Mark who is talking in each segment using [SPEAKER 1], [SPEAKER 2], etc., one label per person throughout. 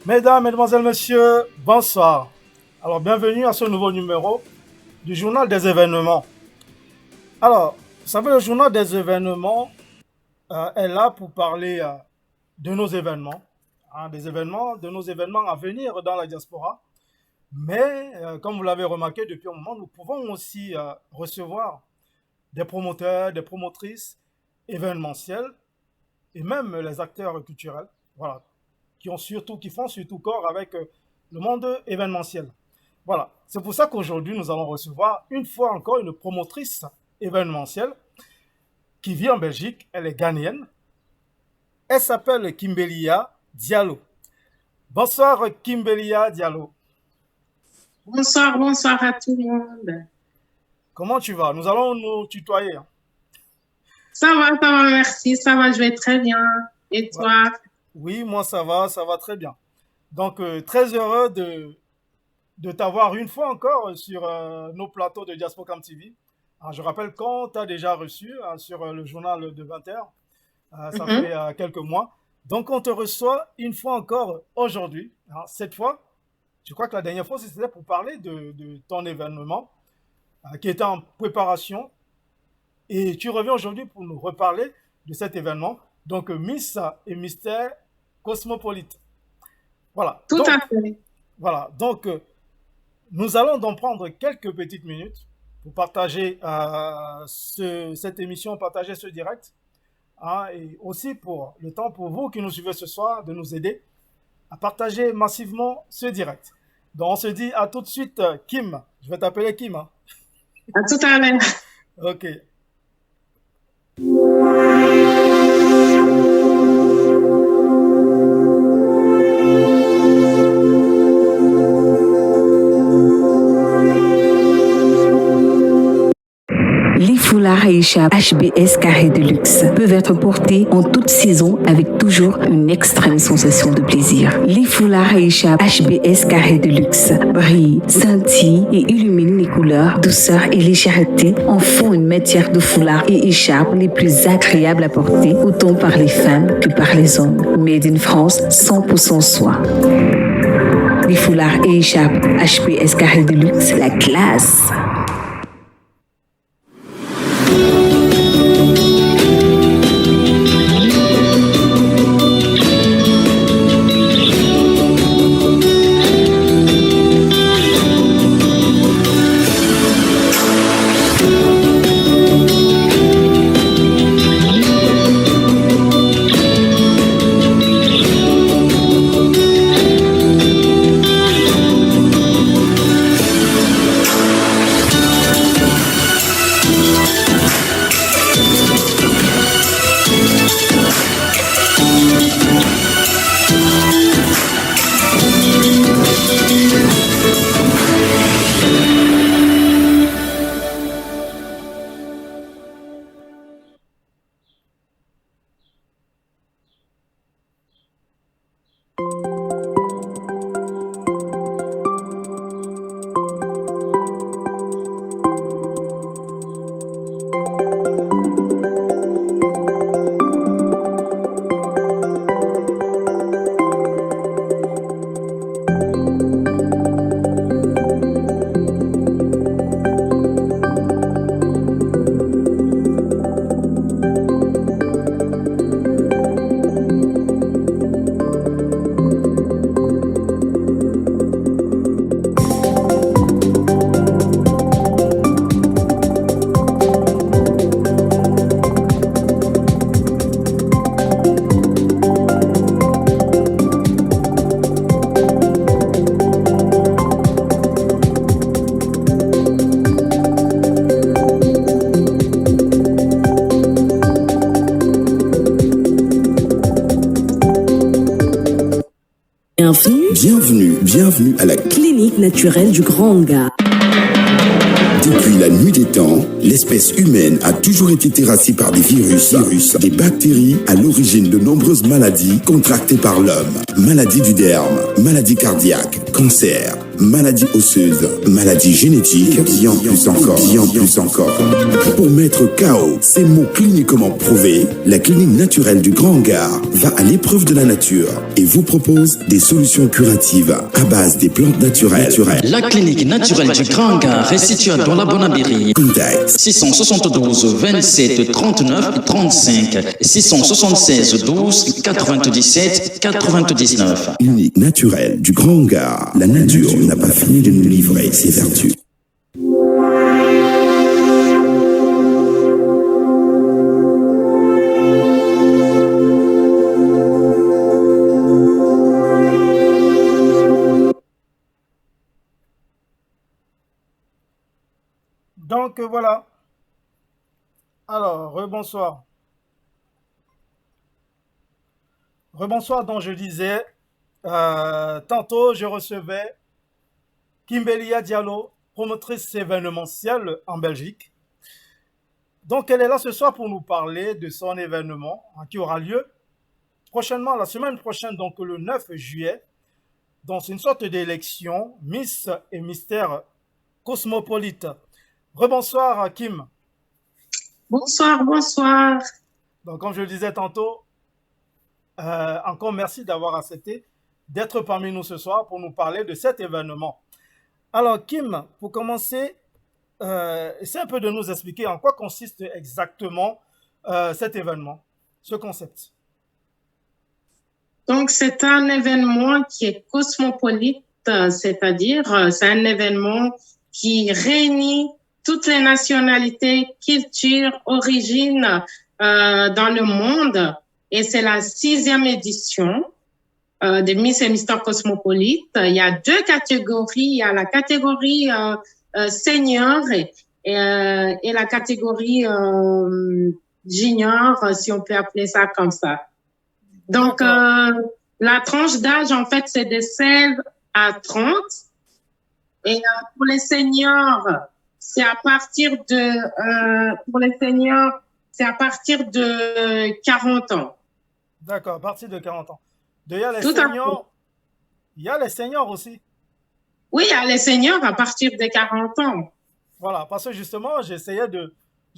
[SPEAKER 1] Mesdames, Mesdemoiselles, Messieurs, bonsoir. Alors, bienvenue à ce nouveau numéro du Journal des événements. Alors, vous savez, le Journal des événements est là pour parler de nos événements, de nos événements à venir dans la diaspora. Mais, comme vous l'avez remarqué depuis un moment, nous pouvons aussi recevoir des promoteurs, des promotrices événementiels et même les acteurs culturels, voilà, qui font surtout corps avec le monde événementiel. Voilà, c'est pour ça qu'aujourd'hui, nous allons recevoir une fois encore une promotrice événementielle qui vit en Belgique. Elle est ghanéenne. Elle s'appelle Kimbelia Diallo. Bonsoir Kimbelia Diallo.
[SPEAKER 2] Bonsoir à tout le monde.
[SPEAKER 1] Comment tu vas? Nous allons nous tutoyer.
[SPEAKER 2] Ça va, merci. Ça va, je vais très bien. Et toi?
[SPEAKER 1] Oui, moi ça va très bien. Donc, très heureux de t'avoir une fois encore sur nos plateaux de Diaspocam TV. Alors, je rappelle qu'on t'a déjà reçu sur le journal de 20h. Ça fait quelques mois. Donc, on te reçoit une fois encore aujourd'hui. Cette fois, je crois que la dernière fois, c'était pour parler de ton événement qui était en préparation. Et tu reviens aujourd'hui pour nous reparler de cet événement. Donc, Miss et Mystère Cosmopolite. Voilà.
[SPEAKER 2] Tout à fait.
[SPEAKER 1] Voilà. Donc, nous allons donc prendre quelques petites minutes pour partager cette émission, partager ce direct. Et aussi pour le temps pour vous qui nous suivez ce soir de nous aider à partager massivement ce direct. Donc, on se dit à tout de suite, Kim. Je vais t'appeler Kim.
[SPEAKER 2] À tout à l'heure.
[SPEAKER 1] Ok.
[SPEAKER 3] Les foulards Aïcha HBS carré de luxe peuvent être portés en toute saison avec toujours une extrême sensation de plaisir. Les foulards Aïcha HBS carré de luxe brillent, scintillent et illuminent les couleurs, douceur et légèreté en font une matière de foulard et écharpe les plus agréables à porter, autant par les femmes que par les hommes. Made in France, 100% soie. Les foulards et écharpes HBS carré de luxe, la classe.
[SPEAKER 4] Bienvenue à la
[SPEAKER 5] clinique naturelle du Grand Gars.
[SPEAKER 4] Depuis la nuit des temps, l'espèce humaine a toujours été terrassée par des virus, des bactéries à l'origine de nombreuses maladies contractées par l'homme. Maladies du derme, maladies cardiaques, cancer, maladies osseuses, maladies génétiques, bien plus encore, bien plus encore. Pour mettre KO ces mots cliniquement prouvés, la clinique naturelle du Grand Hangar va à l'épreuve de la nature et vous propose des solutions curatives à base des plantes naturelles.
[SPEAKER 6] La clinique naturelle du Grand Hangar est située dans la Bonabéry.
[SPEAKER 4] Contact
[SPEAKER 6] 672 27 39 35 676 12 97 99.
[SPEAKER 4] Clinique naturelle du Grand Hangar. La nature n'a pas fini de nous livrer ses vertus.
[SPEAKER 1] Donc voilà. Alors, rebonsoir. Rebonsoir, donc je disais, tantôt je recevais Kimbelia Diallo, promotrice événementielle en Belgique. Donc elle est là ce soir pour nous parler de son événement qui aura lieu prochainement, la semaine prochaine, donc le 9 juillet, dans une sorte d'élection Miss et Mystère Cosmopolite. Rebonsoir Kim.
[SPEAKER 2] Bonsoir, bonsoir.
[SPEAKER 1] Donc comme je le disais tantôt, encore merci d'avoir accepté d'être parmi nous ce soir pour nous parler de cet événement. Alors Kim, pour commencer, essaie un peu de nous expliquer en quoi consiste exactement cet événement, ce concept.
[SPEAKER 2] Donc, c'est un événement qui est cosmopolite, c'est-à-dire c'est un événement qui réunit toutes les nationalités, cultures, origines dans le monde. Et c'est la 6e édition de Miss et Mister Cosmopolite. Il y a 2 catégories. Il y a la catégorie senior et la catégorie junior, si on peut appeler ça comme ça. Donc, la tranche d'âge, en fait, c'est de 16 à 30. Et pour les seniors, c'est à partir de 40 ans.
[SPEAKER 1] D'accord, à partir de 40 ans. D'ailleurs, il y a les seniors aussi.
[SPEAKER 2] Oui, il y a les seniors à partir de 40 ans.
[SPEAKER 1] Voilà, parce que justement, je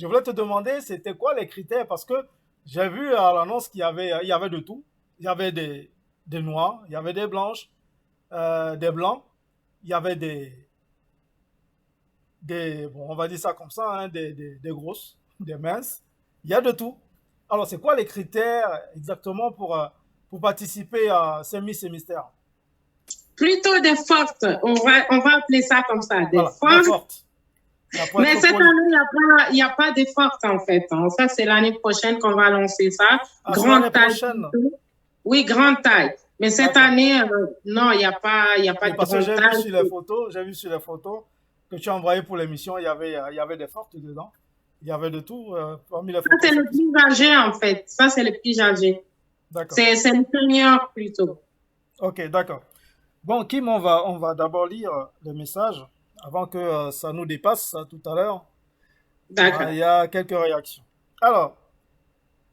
[SPEAKER 1] voulais te demander, c'était quoi les critères, parce que j'ai vu à l'annonce qu'il y avait de tout. Il y avait des noirs, il y avait des blanches, des blancs, il y avait bon, on va dire ça comme ça, hein, des grosses, des minces. Il y a de tout. Alors, c'est quoi les critères exactement pour participer à ces Miss et Mystères?
[SPEAKER 2] Plutôt des fortes. On va appeler ça comme ça, des
[SPEAKER 1] voilà,
[SPEAKER 2] fortes. Mais cette année, il n'y a pas de fortes, en fait. Ça, c'est l'année prochaine qu'on va lancer ça.
[SPEAKER 1] Grande taille. Prochaine.
[SPEAKER 2] Oui, grande taille. Mais cette année, non, il n'y a pas de grande taille.
[SPEAKER 1] J'ai vu sur les photos que tu as envoyées pour l'émission, il y avait des fortes dedans. Il y avait de tout parmi les photos.
[SPEAKER 2] Ça, c'est le plus âgé, en fait. Ça, c'est le plus âgé.
[SPEAKER 1] D'accord.
[SPEAKER 2] C'est le senior, plutôt.
[SPEAKER 1] Ok, d'accord. Bon, Kim, on va d'abord lire le message avant que ça nous dépasse tout à l'heure.
[SPEAKER 2] D'accord.
[SPEAKER 1] Il y a quelques réactions. Alors,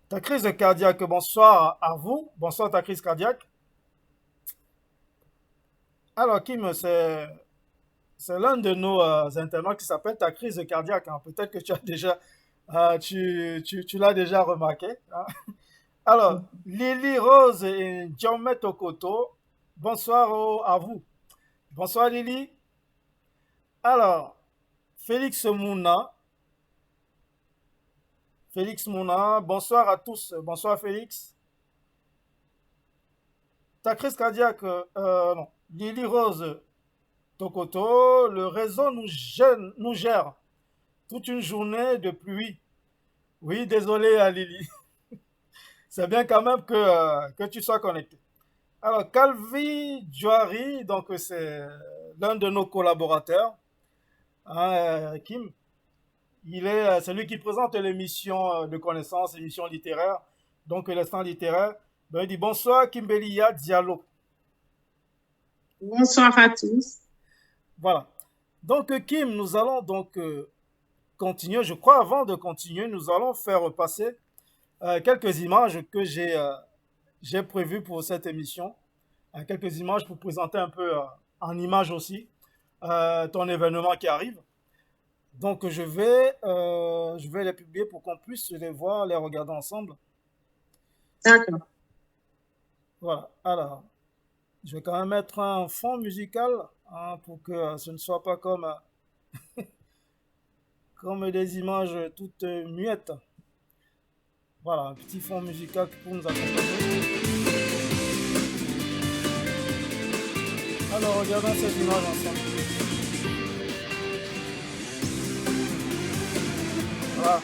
[SPEAKER 1] ta crise cardiaque, bonsoir à vous. Bonsoir ta crise cardiaque. Alors, Kim, c'est l'un de nos internautes qui s'appelle ta crise cardiaque. Hein. Peut-être que tu as déjà, tu l'as déjà remarqué. Hein. Alors, Lily Rose et Djomé Tokoto, bonsoir à vous. Bonsoir Lily. Alors, Félix Mouna, bonsoir à tous. Bonsoir Félix. Ta crise cardiaque, non. Lily Rose Tokoto, le réseau nous gère toute une journée de pluie. Oui, désolé Lily. C'est bien quand même que tu sois connecté. Alors, Calvi Djouari, donc c'est l'un de nos collaborateurs, hein, Kim. C'est lui qui présente l'émission de connaissances, l'émission littéraire, donc l'instant littéraire. Donc, il dit bonsoir Kimbelia Diallo.
[SPEAKER 2] Bonsoir à tous.
[SPEAKER 1] Voilà. Donc, Kim, nous allons donc continuer. Je crois, avant de continuer, nous allons faire passer quelques images que j'ai prévues pour cette émission. Quelques images pour présenter un peu en images aussi ton événement qui arrive. Donc je vais les publier pour qu'on puisse les voir, les regarder ensemble.
[SPEAKER 2] D'accord.
[SPEAKER 1] Voilà. Alors, je vais quand même mettre un fond musical hein, pour que ce ne soit pas comme des images toutes muettes. Voilà, un petit fond musical pour nous accompagner. Alors, regardons cette image ensemble. Voilà.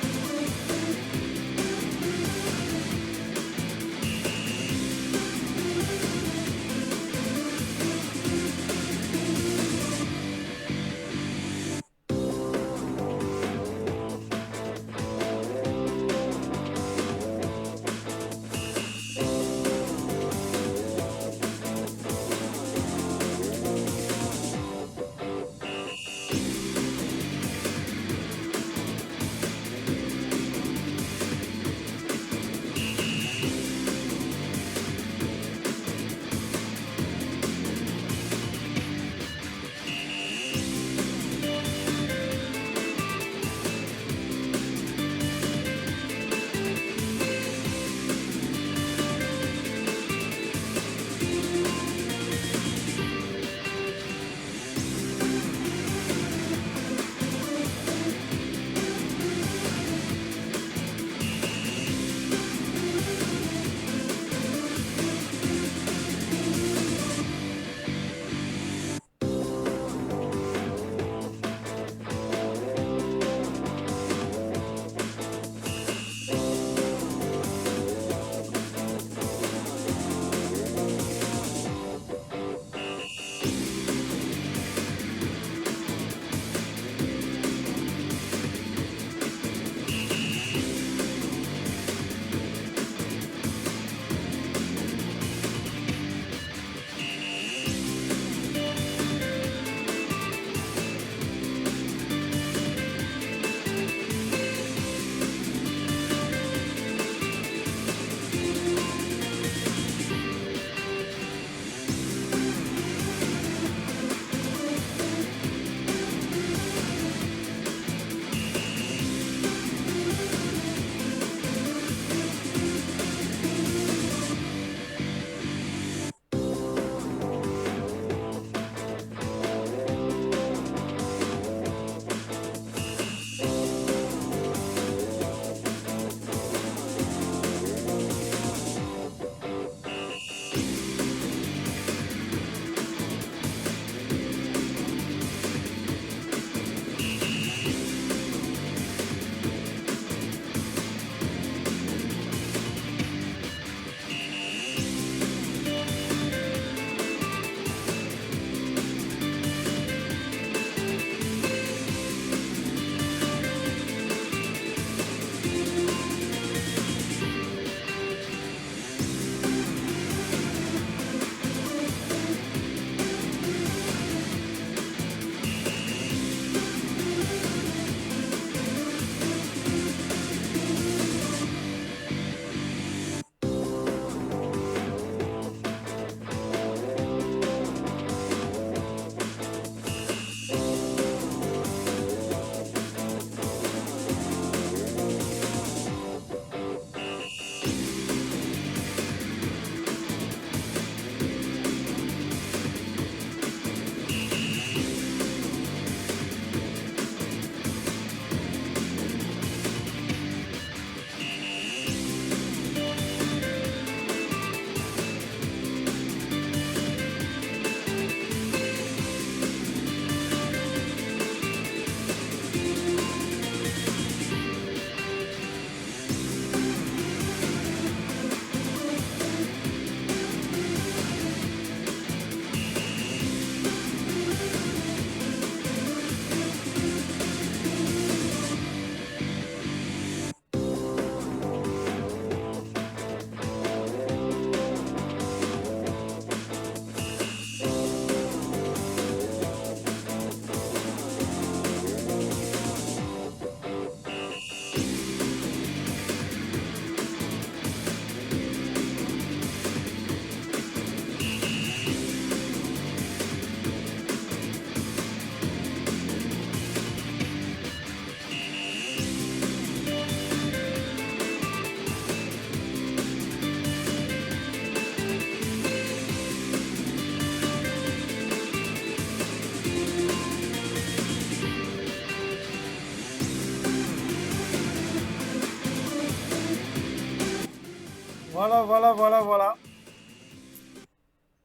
[SPEAKER 1] Voilà.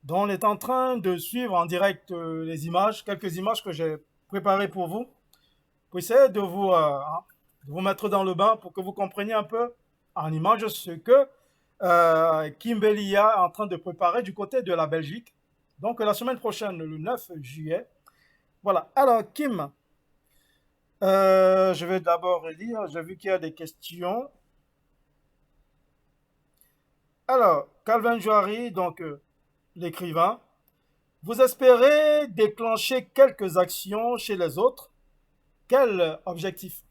[SPEAKER 1] Donc, on est en train de suivre en direct les images, quelques images que j'ai préparées pour essayer de vous mettre dans le bain pour que vous compreniez un peu en images ce que Kimbelia est en train de préparer du côté de la Belgique. Donc, la semaine prochaine, le 9 juillet. Voilà. Alors, Kim, je vais d'abord lire. J'ai vu qu'il y a des questions. Alors, Calvin Joary, donc l'écrivain, vous espérez déclencher quelques actions chez les autres. Quel objectif?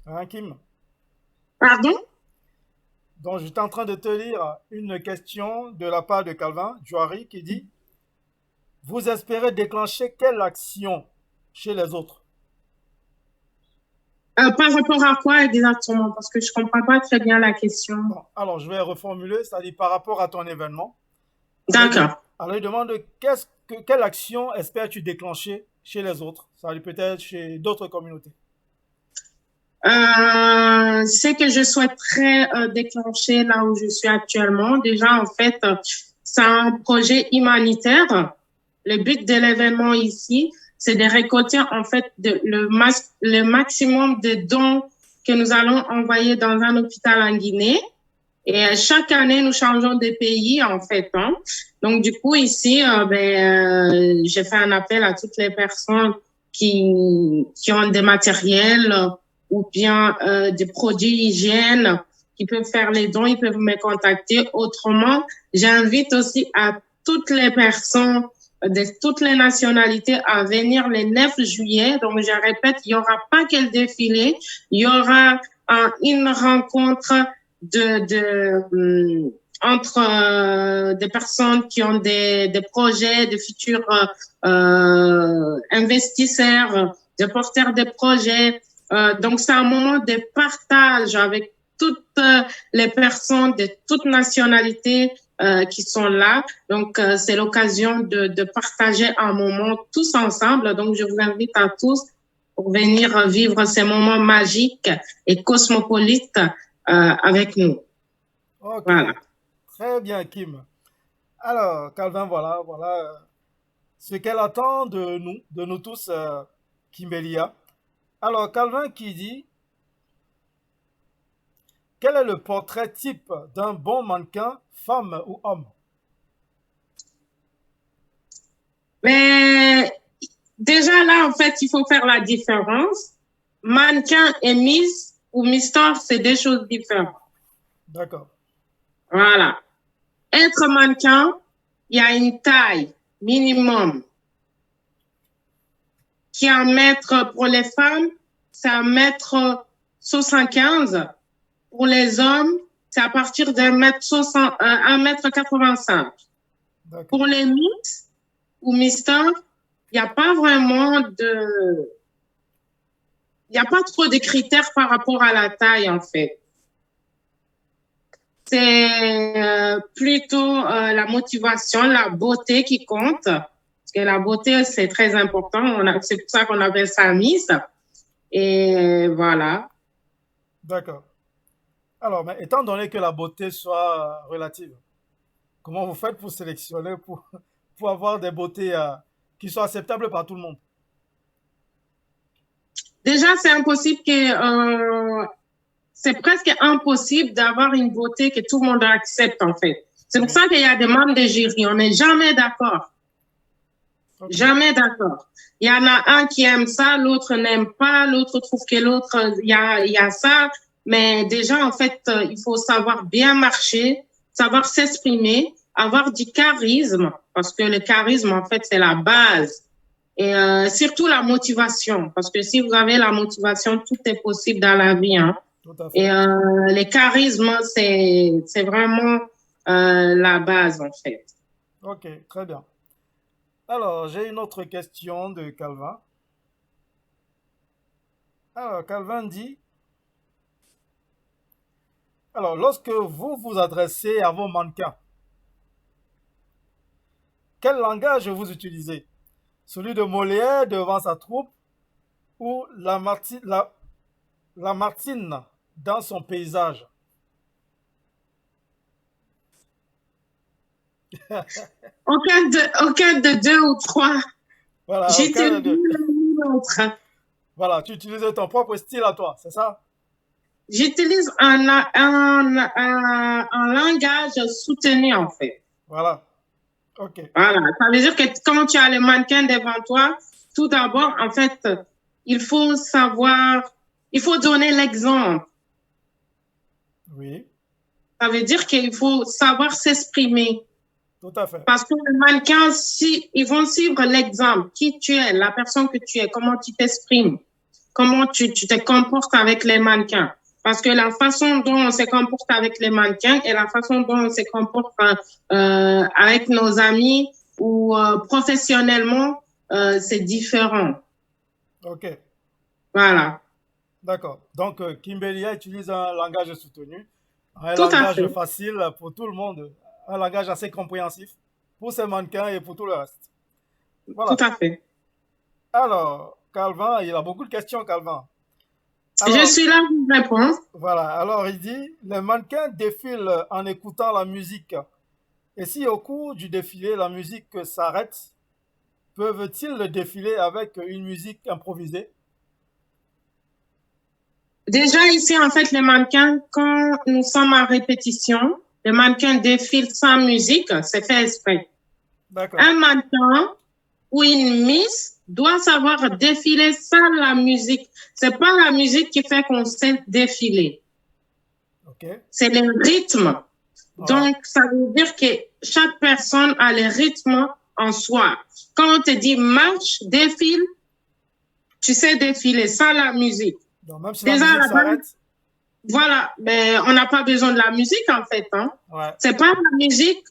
[SPEAKER 1] Hein, Kim?
[SPEAKER 2] Pardon?
[SPEAKER 1] Donc, j'étais en train de te lire une question de la part de Calvin Joary qui dit, vous espérez déclencher quelle action chez les autres?
[SPEAKER 2] Par rapport à quoi exactement? Parce que je comprends pas très bien la question.
[SPEAKER 1] Bon, alors, je vais reformuler, c'est-à-dire par rapport à ton événement.
[SPEAKER 2] D'accord.
[SPEAKER 1] Alors, il demande quelle action espères-tu déclencher chez les autres? C'est-à-dire peut-être chez d'autres communautés.
[SPEAKER 2] C'est que je souhaiterais déclencher là où je suis actuellement. Déjà, en fait, c'est un projet humanitaire. Le but de l'événement ici, c'est de récolter en fait le maximum de dons que nous allons envoyer dans un hôpital en Guinée. Et chaque année, nous changeons de pays en fait. Hein. Donc du coup ici, j'ai fait un appel à toutes les personnes qui ont des matériels ou bien des produits hygiène qui peuvent faire les dons, ils peuvent me contacter. Autrement, j'invite aussi à toutes les personnes de toutes les nationalités à venir le 9 juillet. Donc, je répète, il n'y aura pas que le défilé, il y aura une rencontre entre des personnes qui ont des projets, de futurs investisseurs, de porteurs de projets. Donc, c'est un moment de partage avec toutes les personnes de toutes nationalités qui sont là. Donc, c'est l'occasion de partager un moment tous ensemble. Donc, je vous invite à tous pour venir vivre ces moments magiques et cosmopolites avec nous.
[SPEAKER 1] Ok, voilà. Très bien, Kim. Alors, Calvin, voilà ce qu'elle attend de nous tous, Kimbelia. Alors, Calvin qui dit, quel est le portrait type d'un bon mannequin, femme ou homme?
[SPEAKER 2] Mais déjà là, en fait, il faut faire la différence. Mannequin et Miss ou Mister, c'est deux choses différentes.
[SPEAKER 1] D'accord.
[SPEAKER 2] Voilà. Être mannequin, il y a une taille minimum qui est 1 mètre pour les femmes, c'est 1m75. Pour les hommes, c'est à partir d'1m85. Pour les Miss ou Mister, il n'y a pas vraiment il n'y a pas trop de critères par rapport à la taille, en fait. C'est plutôt la motivation, la beauté qui compte. Parce que la beauté, c'est très important. C'est pour ça qu'on appelle ça Miss. Et voilà.
[SPEAKER 1] D'accord. Alors, mais étant donné que la beauté soit relative, comment vous faites pour sélectionner, pour avoir des beautés qui soient acceptables par tout le monde?
[SPEAKER 2] Déjà, c'est impossible c'est presque impossible d'avoir une beauté que tout le monde accepte, en fait. C'est pour ça qu'il y a des membres de jury. On n'est jamais d'accord. Okay. Jamais d'accord. Il y en a un qui aime ça, l'autre n'aime pas, l'autre trouve que l'autre, il y a ça. Mais déjà, en fait, il faut savoir bien marcher, savoir s'exprimer, avoir du charisme, parce que le charisme, en fait, c'est la base. Et surtout la motivation, parce que si vous avez la motivation, tout est possible dans la vie. Hein. Et le charisme, c'est vraiment la base, en fait.
[SPEAKER 1] Ok, très bien. Alors, j'ai une autre question de Calvin. Alors, Calvin dit, alors, lorsque vous vous adressez à vos mannequins, quel langage vous utilisez? Celui de Molière devant sa troupe ou Lamartine dans son paysage.
[SPEAKER 2] Aucun de deux ou trois.
[SPEAKER 1] Voilà,
[SPEAKER 2] J'utilise l'autre.
[SPEAKER 1] Voilà, tu utilises ton propre style à toi, c'est ça?
[SPEAKER 2] J'utilise un langage soutenu, en fait.
[SPEAKER 1] Voilà, ok.
[SPEAKER 2] Voilà, ça veut dire que quand tu as les mannequins devant toi, tout d'abord, en fait, il faut donner l'exemple.
[SPEAKER 1] Oui.
[SPEAKER 2] Ça veut dire qu'il faut savoir s'exprimer.
[SPEAKER 1] Tout à fait.
[SPEAKER 2] Parce que les mannequins, ils vont suivre l'exemple, qui tu es, la personne que tu es, comment tu t'exprimes, comment tu te comportes avec les mannequins. Parce que la façon dont on se comporte avec les mannequins et la façon dont on se comporte avec nos amis ou professionnellement, c'est différent.
[SPEAKER 1] Ok.
[SPEAKER 2] Voilà.
[SPEAKER 1] D'accord. Donc, Kimbelia utilise un langage soutenu, un
[SPEAKER 2] Tout à
[SPEAKER 1] langage
[SPEAKER 2] fait.
[SPEAKER 1] facile pour tout le monde, un langage assez compréhensif pour ses mannequins et pour tout le reste. Voilà.
[SPEAKER 2] Tout à fait.
[SPEAKER 1] Alors, Calvin, il a beaucoup de questions, Calvin.
[SPEAKER 2] Je
[SPEAKER 1] Alors,
[SPEAKER 2] suis là pour répondre.
[SPEAKER 1] voilà. Alors, il dit, les mannequins défilent en écoutant la musique. Et si au cours du défilé, la musique s'arrête, peuvent-ils défiler avec une musique improvisée?
[SPEAKER 2] Déjà ici, en fait, les mannequins, quand nous sommes en répétition, les mannequins défilent sans musique, c'est fait exprès.
[SPEAKER 1] D'accord.
[SPEAKER 2] Un mannequin ou une miss doit savoir défiler sans la musique. C'est pas la musique qui fait qu'on sait défiler.
[SPEAKER 1] Ok.
[SPEAKER 2] C'est le rythme.
[SPEAKER 1] Ouais.
[SPEAKER 2] Donc, ça veut dire que chaque personne a le rythme en soi. Quand on te dit marche, défile, tu sais défiler sans la musique.
[SPEAKER 1] Donc, même si la
[SPEAKER 2] Déjà,
[SPEAKER 1] musique
[SPEAKER 2] la base,
[SPEAKER 1] s'arrête,
[SPEAKER 2] voilà, mais on n'a pas besoin de la musique en fait. Hein.
[SPEAKER 1] ouais.
[SPEAKER 2] C'est pas la musique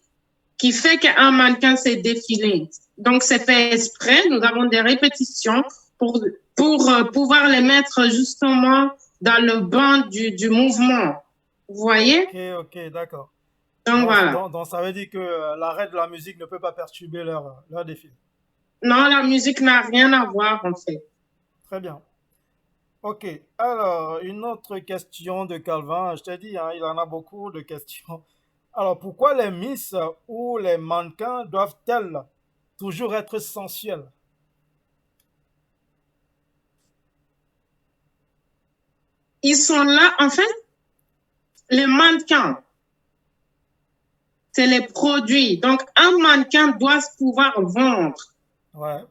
[SPEAKER 2] qui fait qu'un mannequin s'est défilé. Donc, c'est fait exprès. Nous avons des répétitions pour pouvoir les mettre justement dans le banc du mouvement. Vous voyez?
[SPEAKER 1] Ok, d'accord.
[SPEAKER 2] Donc, voilà.
[SPEAKER 1] Donc, ça veut dire que l'arrêt de la musique ne peut pas perturber leur défilé.
[SPEAKER 2] Non, la musique n'a rien à voir en fait.
[SPEAKER 1] Très bien. Ok, alors, une autre question de Calvin. Je t'ai dit, hein, il en a beaucoup de questions. Alors, pourquoi les miss ou les mannequins doivent-elles toujours être sensuelles?
[SPEAKER 2] Ils sont là, en fait, les mannequins, c'est les produits. Donc, un mannequin doit pouvoir vendre.
[SPEAKER 1] Ouais,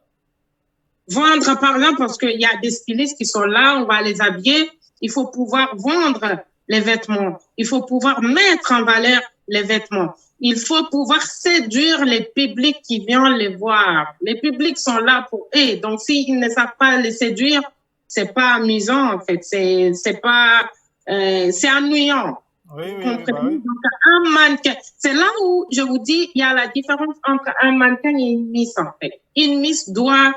[SPEAKER 2] Vendre, par exemple, parce qu'il y a des stylistes qui sont là, on va les habiller. Il faut pouvoir vendre les vêtements. Il faut pouvoir mettre en valeur les vêtements. Il faut pouvoir séduire les publics qui viennent les voir. Les publics sont là pour eux. Donc, s'ils ne savent pas les séduire, c'est pas amusant, en fait. C'est pas, c'est ennuyant.
[SPEAKER 1] oui,
[SPEAKER 2] Vous
[SPEAKER 1] oui,
[SPEAKER 2] comprenez?
[SPEAKER 1] bah oui.
[SPEAKER 2] Donc, un mannequin, c'est là où je vous dis, il y a la différence entre un mannequin et une miss, en fait. Une miss doit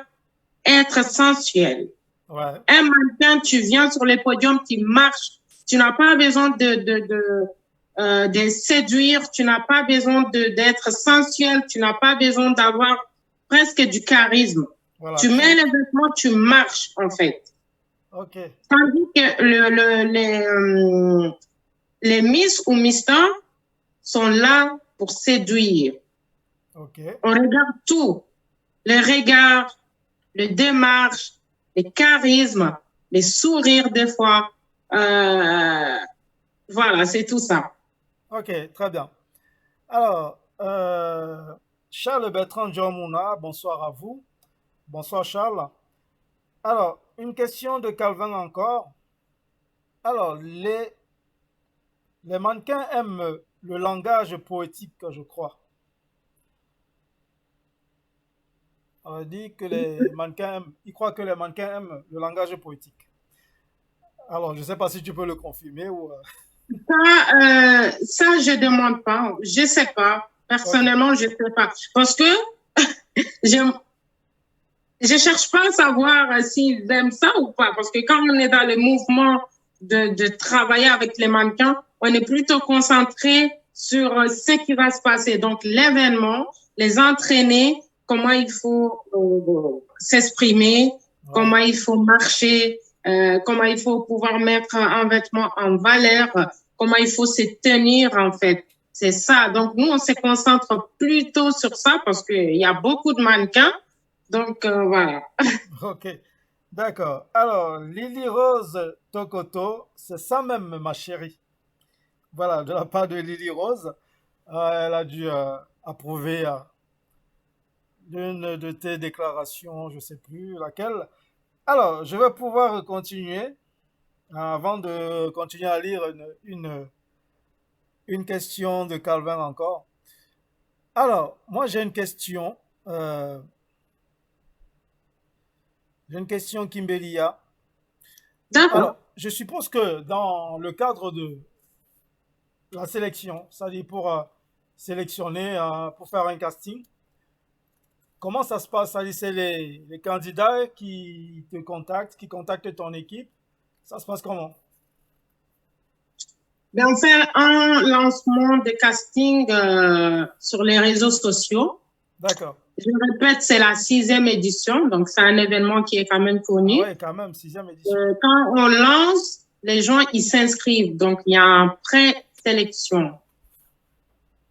[SPEAKER 2] être sensuelle.
[SPEAKER 1] Ouais,
[SPEAKER 2] Un mannequin, tu viens sur les podiums, tu marches, tu n'as pas besoin de séduire, tu n'as pas besoin d'être sensuel, tu n'as pas besoin d'avoir presque du charisme.
[SPEAKER 1] voilà.
[SPEAKER 2] Tu mets les vêtements, tu marches, en fait.
[SPEAKER 1] Ok,
[SPEAKER 2] Tandis que les miss ou misters sont là pour séduire.
[SPEAKER 1] ok,
[SPEAKER 2] On regarde tout. Les regards, les démarches, les charismes, les sourires des fois. Voilà, c'est tout ça.
[SPEAKER 1] ok, très bien. Alors, Charles Bertrand Djormouna, bonsoir à vous. Bonsoir Charles. Alors, une question de Calvin encore. Alors, les mannequins aiment le langage poétique, je crois. On dit que ils croient que les mannequins aiment le langage poétique. Alors, je ne sais pas si tu peux le confirmer ou.
[SPEAKER 2] Ça, je demande pas. Je sais pas. Personnellement, je sais pas. Parce que je cherche pas à savoir s'ils aiment ça ou pas. Parce que quand on est dans le mouvement de travailler avec les mannequins, on est plutôt concentré sur ce qui va se passer. Donc, l'événement, les entraîner, comment il faut s'exprimer, comment il faut marcher, comment il faut pouvoir mettre un vêtement en valeur, comment il faut se tenir en fait. C'est ça. Donc, nous, on se concentre plutôt sur ça parce qu'il y a beaucoup de mannequins. Donc, voilà.
[SPEAKER 1] Ok, d'accord. Alors, Lily Rose Tokoto, c'est ça même, ma chérie. Voilà, de la part de Lily Rose, elle a dû approuver l'une de tes déclarations, je ne sais plus laquelle. Alors, je vais pouvoir continuer avant de continuer à lire une question de Calvin encore. Alors, moi euh, j'ai une question Kimbelia.
[SPEAKER 2] D'accord.
[SPEAKER 1] Alors, je suppose que dans le cadre de la sélection, c'est-à-dire pour sélectionner, pour faire un casting, comment ça se passe? C'est-à-dire c'est les candidats qui te contactent, qui contactent ton équipe. Ça se passe comment?
[SPEAKER 2] Ben, on fait un lancement de casting sur les réseaux sociaux.
[SPEAKER 1] D'accord.
[SPEAKER 2] Je répète, c'est la 6e édition, donc c'est un événement qui est quand même
[SPEAKER 1] Ah
[SPEAKER 2] connu.
[SPEAKER 1] ouais, quand même, 6e édition.
[SPEAKER 2] Quand on lance, les gens, ils s'inscrivent. Donc, il y a un pré-sélection.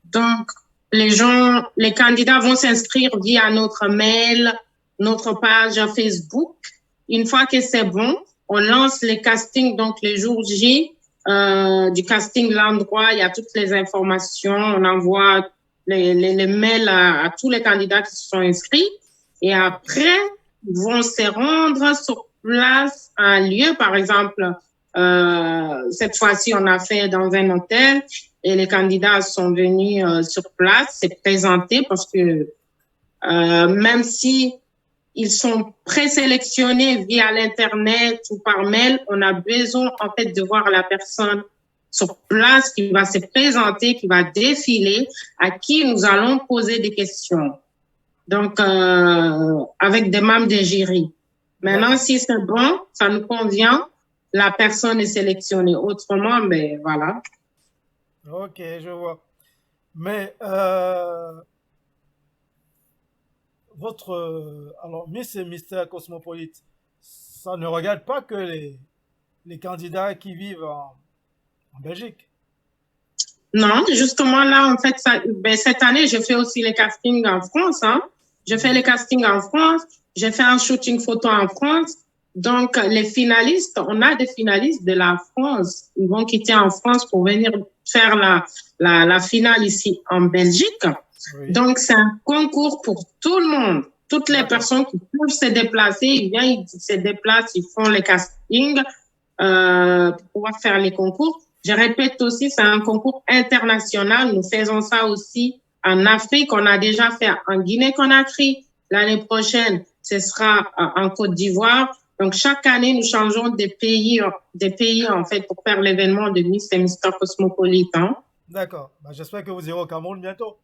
[SPEAKER 2] Donc, les candidats vont s'inscrire via notre mail, notre page Facebook. Une fois que c'est bon, on lance les castings. Donc, les jours J, du casting, l'endroit, il y a toutes les informations. On envoie les mails à tous les candidats qui se sont inscrits. Et après, ils vont se rendre sur place à un lieu. Par exemple, cette fois-ci, on a fait dans un hôtel et les candidats sont venus sur place, se présenter parce que même si ils sont présélectionnés via l'internet ou par mail, on a besoin en fait de voir la personne sur place qui va se présenter, qui va défiler, à qui nous allons poser des questions. Donc avec des membres de jury. Maintenant, si c'est bon, ça nous convient, la personne est sélectionnée. Autrement, ben voilà.
[SPEAKER 1] Ok, je vois. Mais alors Miss et Mister Cosmopolite, ça ne regarde pas que les candidats qui vivent en Belgique.
[SPEAKER 2] Non, justement là, en fait, cette année, je fais aussi les castings en France. Hein. Je fais les castings en France. J'ai fait un shooting photo en France. Donc, les finalistes, on a des finalistes de la France. Ils vont quitter en France pour venir faire la finale ici en Belgique. Oui. Donc, c'est un concours pour tout le monde. Toutes les personnes qui peuvent se déplacer, ils viennent, ils se déplacent, ils font les castings pour pouvoir faire les concours. Je répète aussi, c'est un concours international. Nous faisons ça aussi en Afrique. On a déjà fait en Guinée-Conakry. L'année prochaine, ce sera en Côte d'Ivoire. Donc, chaque année, nous changeons des pays en fait, pour faire l'événement de Miss et Mister Cosmopolite. Hein.
[SPEAKER 1] D'accord. Ben, j'espère que vous irez au Cameroun bientôt.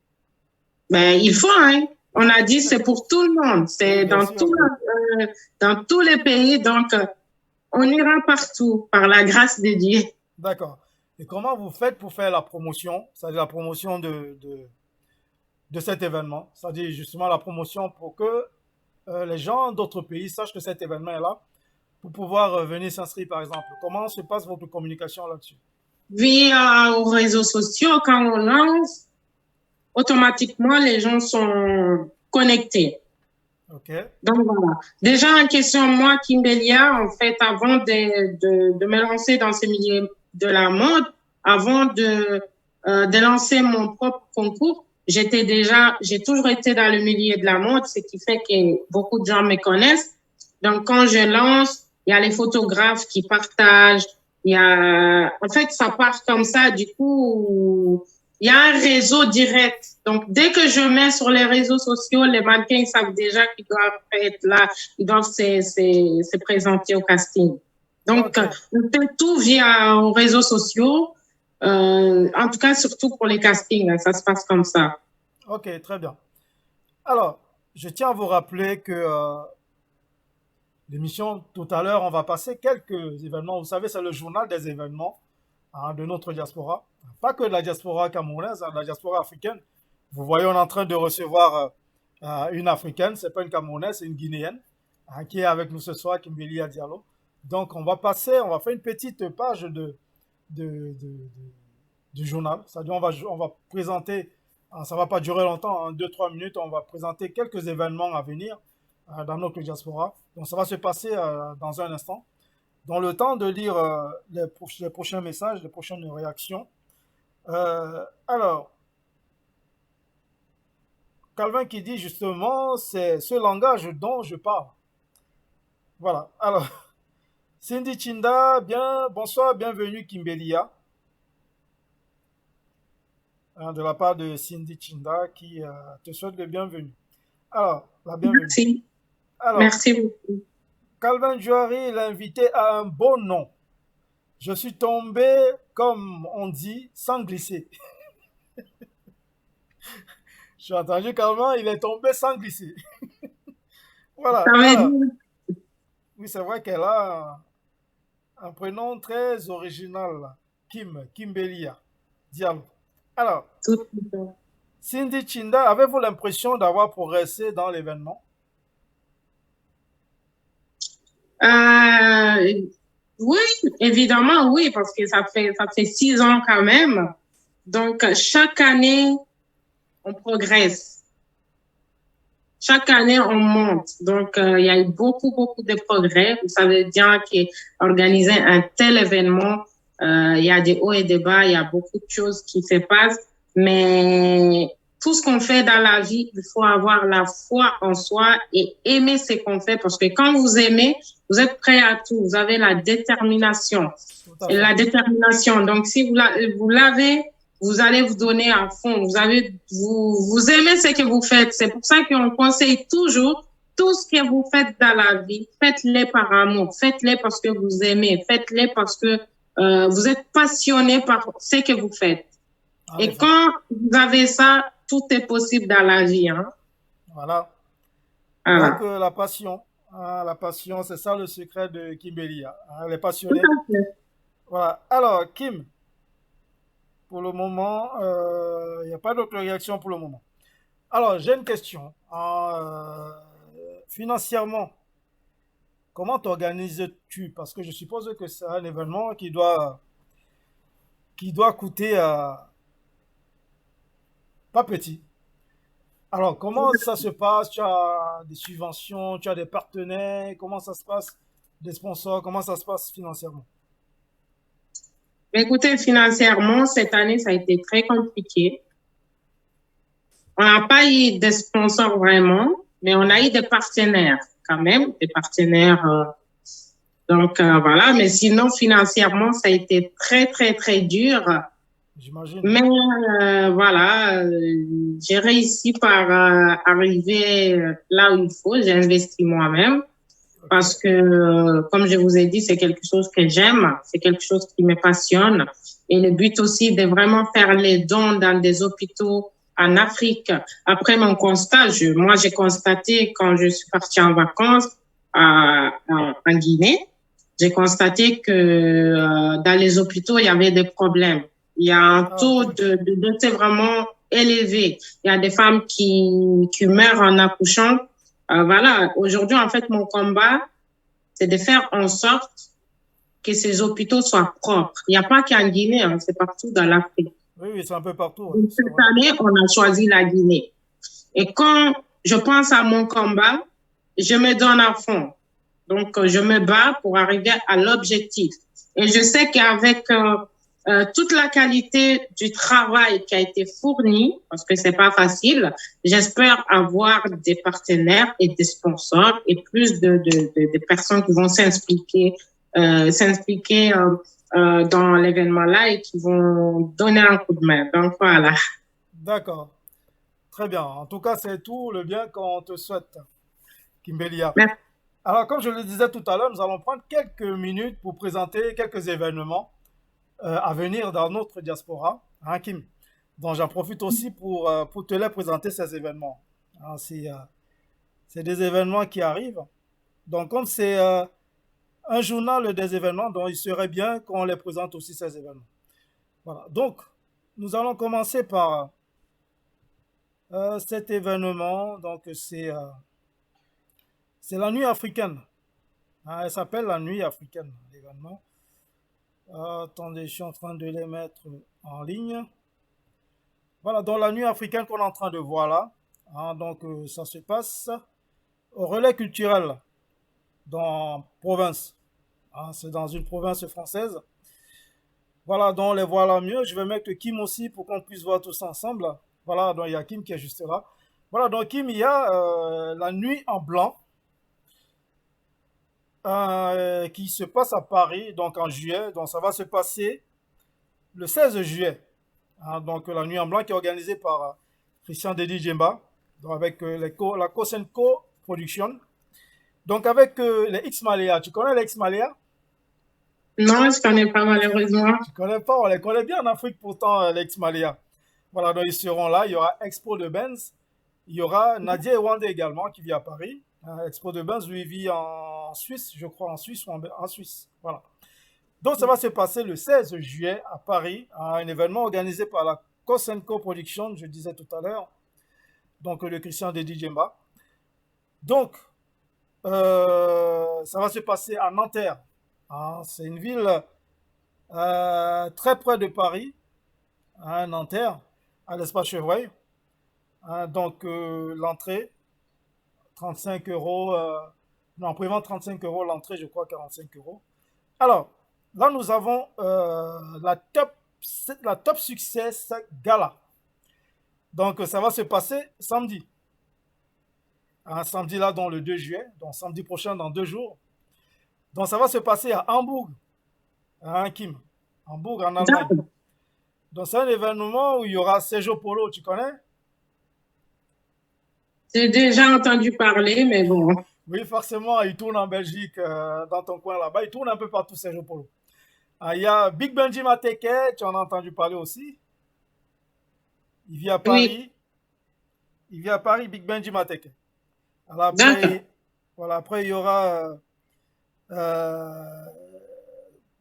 [SPEAKER 2] Ben, il faut, hein. On a dit c'est pour tout le monde. C'est oui, dans tous les pays. Donc, on ira partout par la grâce de Dieu.
[SPEAKER 1] D'accord. Et comment vous faites pour faire la promotion, c'est-à-dire la promotion de cet événement, c'est-à-dire justement la promotion pour que les gens d'autres pays sachent que cet événement est là, pour pouvoir venir s'inscrire par exemple. Comment se passe votre communication là-dessus?
[SPEAKER 2] Via aux réseaux sociaux, quand on lance, automatiquement les gens sont connectés.
[SPEAKER 1] Okay.
[SPEAKER 2] Donc voilà. Déjà en question, moi, Kimbelia, en fait, avant de me lancer dans ce milieu de la mode, avant de lancer mon propre concours, j'ai toujours été dans le milieu de la mode, ce qui fait que beaucoup de gens me connaissent. Donc quand je lance, il y a les photographes qui partagent, en fait, ça part comme ça, du coup, il y a un réseau direct. Donc, dès que je mets sur les réseaux sociaux, les mannequins ils savent déjà qu'ils doivent être là, ils doivent se présenter au casting. Donc, on fait tout via les réseaux sociaux. En tout cas, surtout pour les castings, hein, ça se passe comme ça.
[SPEAKER 1] Ok, très bien. Alors, je tiens à vous rappeler que l'émission, tout à l'heure, on va passer quelques événements. Vous savez, c'est le journal des événements de notre diaspora. Pas que de la diaspora camerounaise, de la diaspora africaine. Vous voyez, on est en train de recevoir une africaine, c'est pas une camerounaise, c'est une guinéenne qui est avec nous ce soir, Kimbelia Diallo. Donc, on va faire une petite page de, de- de- du journal. C'est-à-dire, on va présenter, ça va pas durer longtemps, hein, 2-3 minutes, on va présenter quelques événements à venir dans notre diaspora. Donc, ça va se passer dans un instant. Dans le temps de lire les prochains messages, les prochaines réactions. Alors, Calvin qui dit justement, c'est ce langage dont je parle. Voilà. Alors, Cindy Chinda, bien, bonsoir, bienvenue Kimbelia, hein, de la part de Cindy Chinda qui te souhaite le bienvenu. Alors, la bienvenue.
[SPEAKER 2] Merci.
[SPEAKER 1] Alors,
[SPEAKER 2] Merci beaucoup.
[SPEAKER 1] Calvin Joari, l'invité a un beau nom. Je suis tombé, comme on dit, sans glisser. J'ai entendu Calvin, il est tombé sans glisser. Voilà.
[SPEAKER 2] Ça veut
[SPEAKER 1] Alors,
[SPEAKER 2] dire
[SPEAKER 1] oui, c'est vrai qu'elle a un prénom très original, là. Kimbelia Diallo. Alors,
[SPEAKER 2] tout.
[SPEAKER 1] Cindy Chinda, avez-vous l'impression d'avoir progressé dans l'événement?
[SPEAKER 2] Euh, oui, évidemment, oui, parce que ça fait 6 ans quand même. Donc, chaque année, on progresse. Chaque année, on monte. Donc, il y a eu beaucoup de progrès. Vous savez bien qu'organiser un tel événement, il y a des hauts et des bas, il y a beaucoup de choses qui se passent. Mais tout ce qu'on fait dans la vie, il faut avoir la foi en soi et aimer ce qu'on fait. Parce que quand vous aimez, vous êtes prêt à tout. Vous avez la détermination.
[SPEAKER 1] Tout à
[SPEAKER 2] Et
[SPEAKER 1] fait.
[SPEAKER 2] la détermination. Donc, si vous l'avez, vous allez vous donner à fond. Vous aimez ce que vous faites. C'est pour ça qu'on conseille toujours tout ce que vous faites dans la vie. Faites-les par amour. Faites-les parce que vous aimez. Faites-les parce que vous êtes passionné par ce que vous faites.
[SPEAKER 1] En
[SPEAKER 2] Et
[SPEAKER 1] effet.
[SPEAKER 2] quand vous avez ça, tout est possible dans la vie. Hein.
[SPEAKER 1] Voilà.
[SPEAKER 2] Voilà.
[SPEAKER 1] Donc, la passion, c'est ça le secret de Kimbelia. Hein, elle est
[SPEAKER 2] Tout
[SPEAKER 1] passionnée.
[SPEAKER 2] à fait.
[SPEAKER 1] Voilà. Alors, Kim, pour le moment, il n'y a pas d'autre réaction pour le moment. Alors, j'ai une question. Financièrement, comment t'organises-tu? Parce que je suppose que c'est un événement qui doit coûter pas petit. Alors, comment ça se passe? Tu as des subventions, tu as des partenaires, comment ça se passe? Des sponsors, comment ça se passe financièrement?
[SPEAKER 2] Écoutez, financièrement, cette année, ça a été très compliqué. On n'a pas eu de sponsors vraiment, mais on a eu des partenaires quand même, des partenaires. Donc, voilà. Mais sinon, financièrement, ça a été très dur.
[SPEAKER 1] J'imagine.
[SPEAKER 2] Mais voilà, j'ai réussi par arriver là où il faut. J'ai investi moi-même parce que, comme je vous ai dit, c'est quelque chose que j'aime, c'est quelque chose qui me passionne. Et le but aussi de vraiment faire les dons dans des hôpitaux en Afrique. Après mon constat, moi, j'ai constaté quand je suis partie en vacances en Guinée, j'ai constaté que dans les hôpitaux, il y avait des problèmes. Il y a un taux de décès vraiment élevé. Il y a des femmes qui meurent en accouchant. Voilà, aujourd'hui, en fait, mon combat, c'est de faire en sorte que ces hôpitaux soient propres. Il n'y a pas qu'en Guinée, hein, c'est partout dans l'Afrique.
[SPEAKER 1] Oui, c'est un peu partout.
[SPEAKER 2] Donc, cette année, on a choisi la Guinée. Et quand je pense à mon combat, je me donne à fond. Donc, je me bats pour arriver à l'objectif. Et je sais qu'avec toute la qualité du travail qui a été fourni, parce que c'est pas facile, j'espère avoir des partenaires et des sponsors et plus de personnes qui vont s'impliquer dans l'événement-là et qui vont donner un coup de main. Donc, voilà.
[SPEAKER 1] D'accord. Très bien. En tout cas, c'est tout le bien qu'on te souhaite, Kimbelia.
[SPEAKER 2] Merci.
[SPEAKER 1] Alors, comme je le disais tout à l'heure, nous allons prendre quelques minutes pour présenter quelques événements à venir dans notre diaspora, hein, Kim. Donc, j'en profite aussi pour te les présenter, ces événements. Hein, c'est des événements qui arrivent. Donc, comme c'est un journal des événements, donc il serait bien qu'on les présente aussi, ces événements. Voilà. Donc, nous allons commencer par cet événement. Donc, c'est la nuit africaine. Elle s'appelle la Nuit africaine, l'événement. Attendez, je suis en train de les mettre en ligne. Voilà, donc la Nuit africaine qu'on est en train de voir là. Donc ça se passe au relais culturel dans province. C'est dans une province française. Voilà, donc on les voit là mieux. Je vais mettre Kim aussi pour qu'on puisse voir tous ensemble. Voilà, donc il y a Kim qui est juste là. Voilà, donc Kim, il y a la Nuit en blanc qui se passe à Paris, donc en juillet. Donc ça va se passer le 16 juillet. Donc la Nuit en blanc qui est organisée par Christian Dedi Djemba, donc avec la Kosenko Production. Donc avec les X-Maléa. Tu connais les X-Maléa?
[SPEAKER 2] Non, je connais pas malheureusement.
[SPEAKER 1] Tu connais pas? On les connaît bien en Afrique pourtant, les X-Maléa. Voilà, donc ils seront là. Il y aura Expo de Benz. Il y aura Nadia Ewande également qui vit à Paris. Expo de Benz, lui, il vit en Suisse, je crois, en Suisse ou en Suisse. Voilà. Donc ça va se passer le 16 juillet à Paris, à un événement organisé par la Kosenko Production, je disais tout à l'heure, donc le Christian Dedi Djemba. Donc, ça va se passer à Nanterre. C'est une ville très près de Paris, Nanterre, à l'espace Chevreuil. Donc, l'entrée, 35 euros. Non, prévente 35 euros, l'entrée, je crois 45 euros. Alors, là, nous avons la Top Success Gala. Donc, ça va se passer samedi. Samedi, là, dans le 2 juillet. Donc, samedi prochain, dans 2 jours. Donc, ça va se passer à Hambourg. Kim. Hambourg, en Allemagne. Donc, c'est un événement où il y aura Sergio Polo. Tu connais?
[SPEAKER 2] J'ai déjà entendu parler, mais bon.
[SPEAKER 1] Oui, forcément, il tourne en Belgique, dans ton coin là-bas. Il tourne un peu partout, Sergio Polo. Il y a Big Benji Mateke, tu en as entendu parler aussi. Il vit à Paris.
[SPEAKER 2] Oui.
[SPEAKER 1] Il vit à Paris, Big Benji Mateke. Alors après, voilà, après, il y aura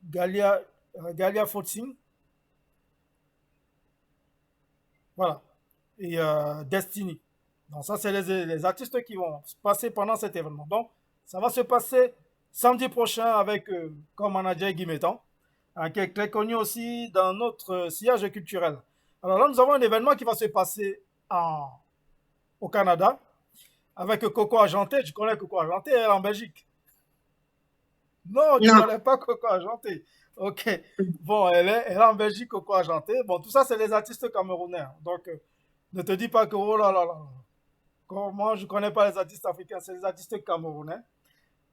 [SPEAKER 1] Galia Fotsing. Voilà. Et Destiny. Donc ça, c'est les artistes qui vont passer pendant cet événement. Donc, ça va se passer samedi prochain avec comme manager Guy Métan, qui est très connu aussi dans notre sillage culturel. Alors là, nous avons un événement qui va se passer au Canada avec Coco Argenté. Tu connais Coco Argenté, elle est en Belgique. Non, tu ne connais pas Coco Argenté. Ok. Bon, elle est en Belgique, Coco Argenté. Bon, tout ça, c'est les artistes camerounais. Donc, ne te dis pas que, oh là là là. Moi, je ne connais pas les artistes africains, c'est les artistes camerounais.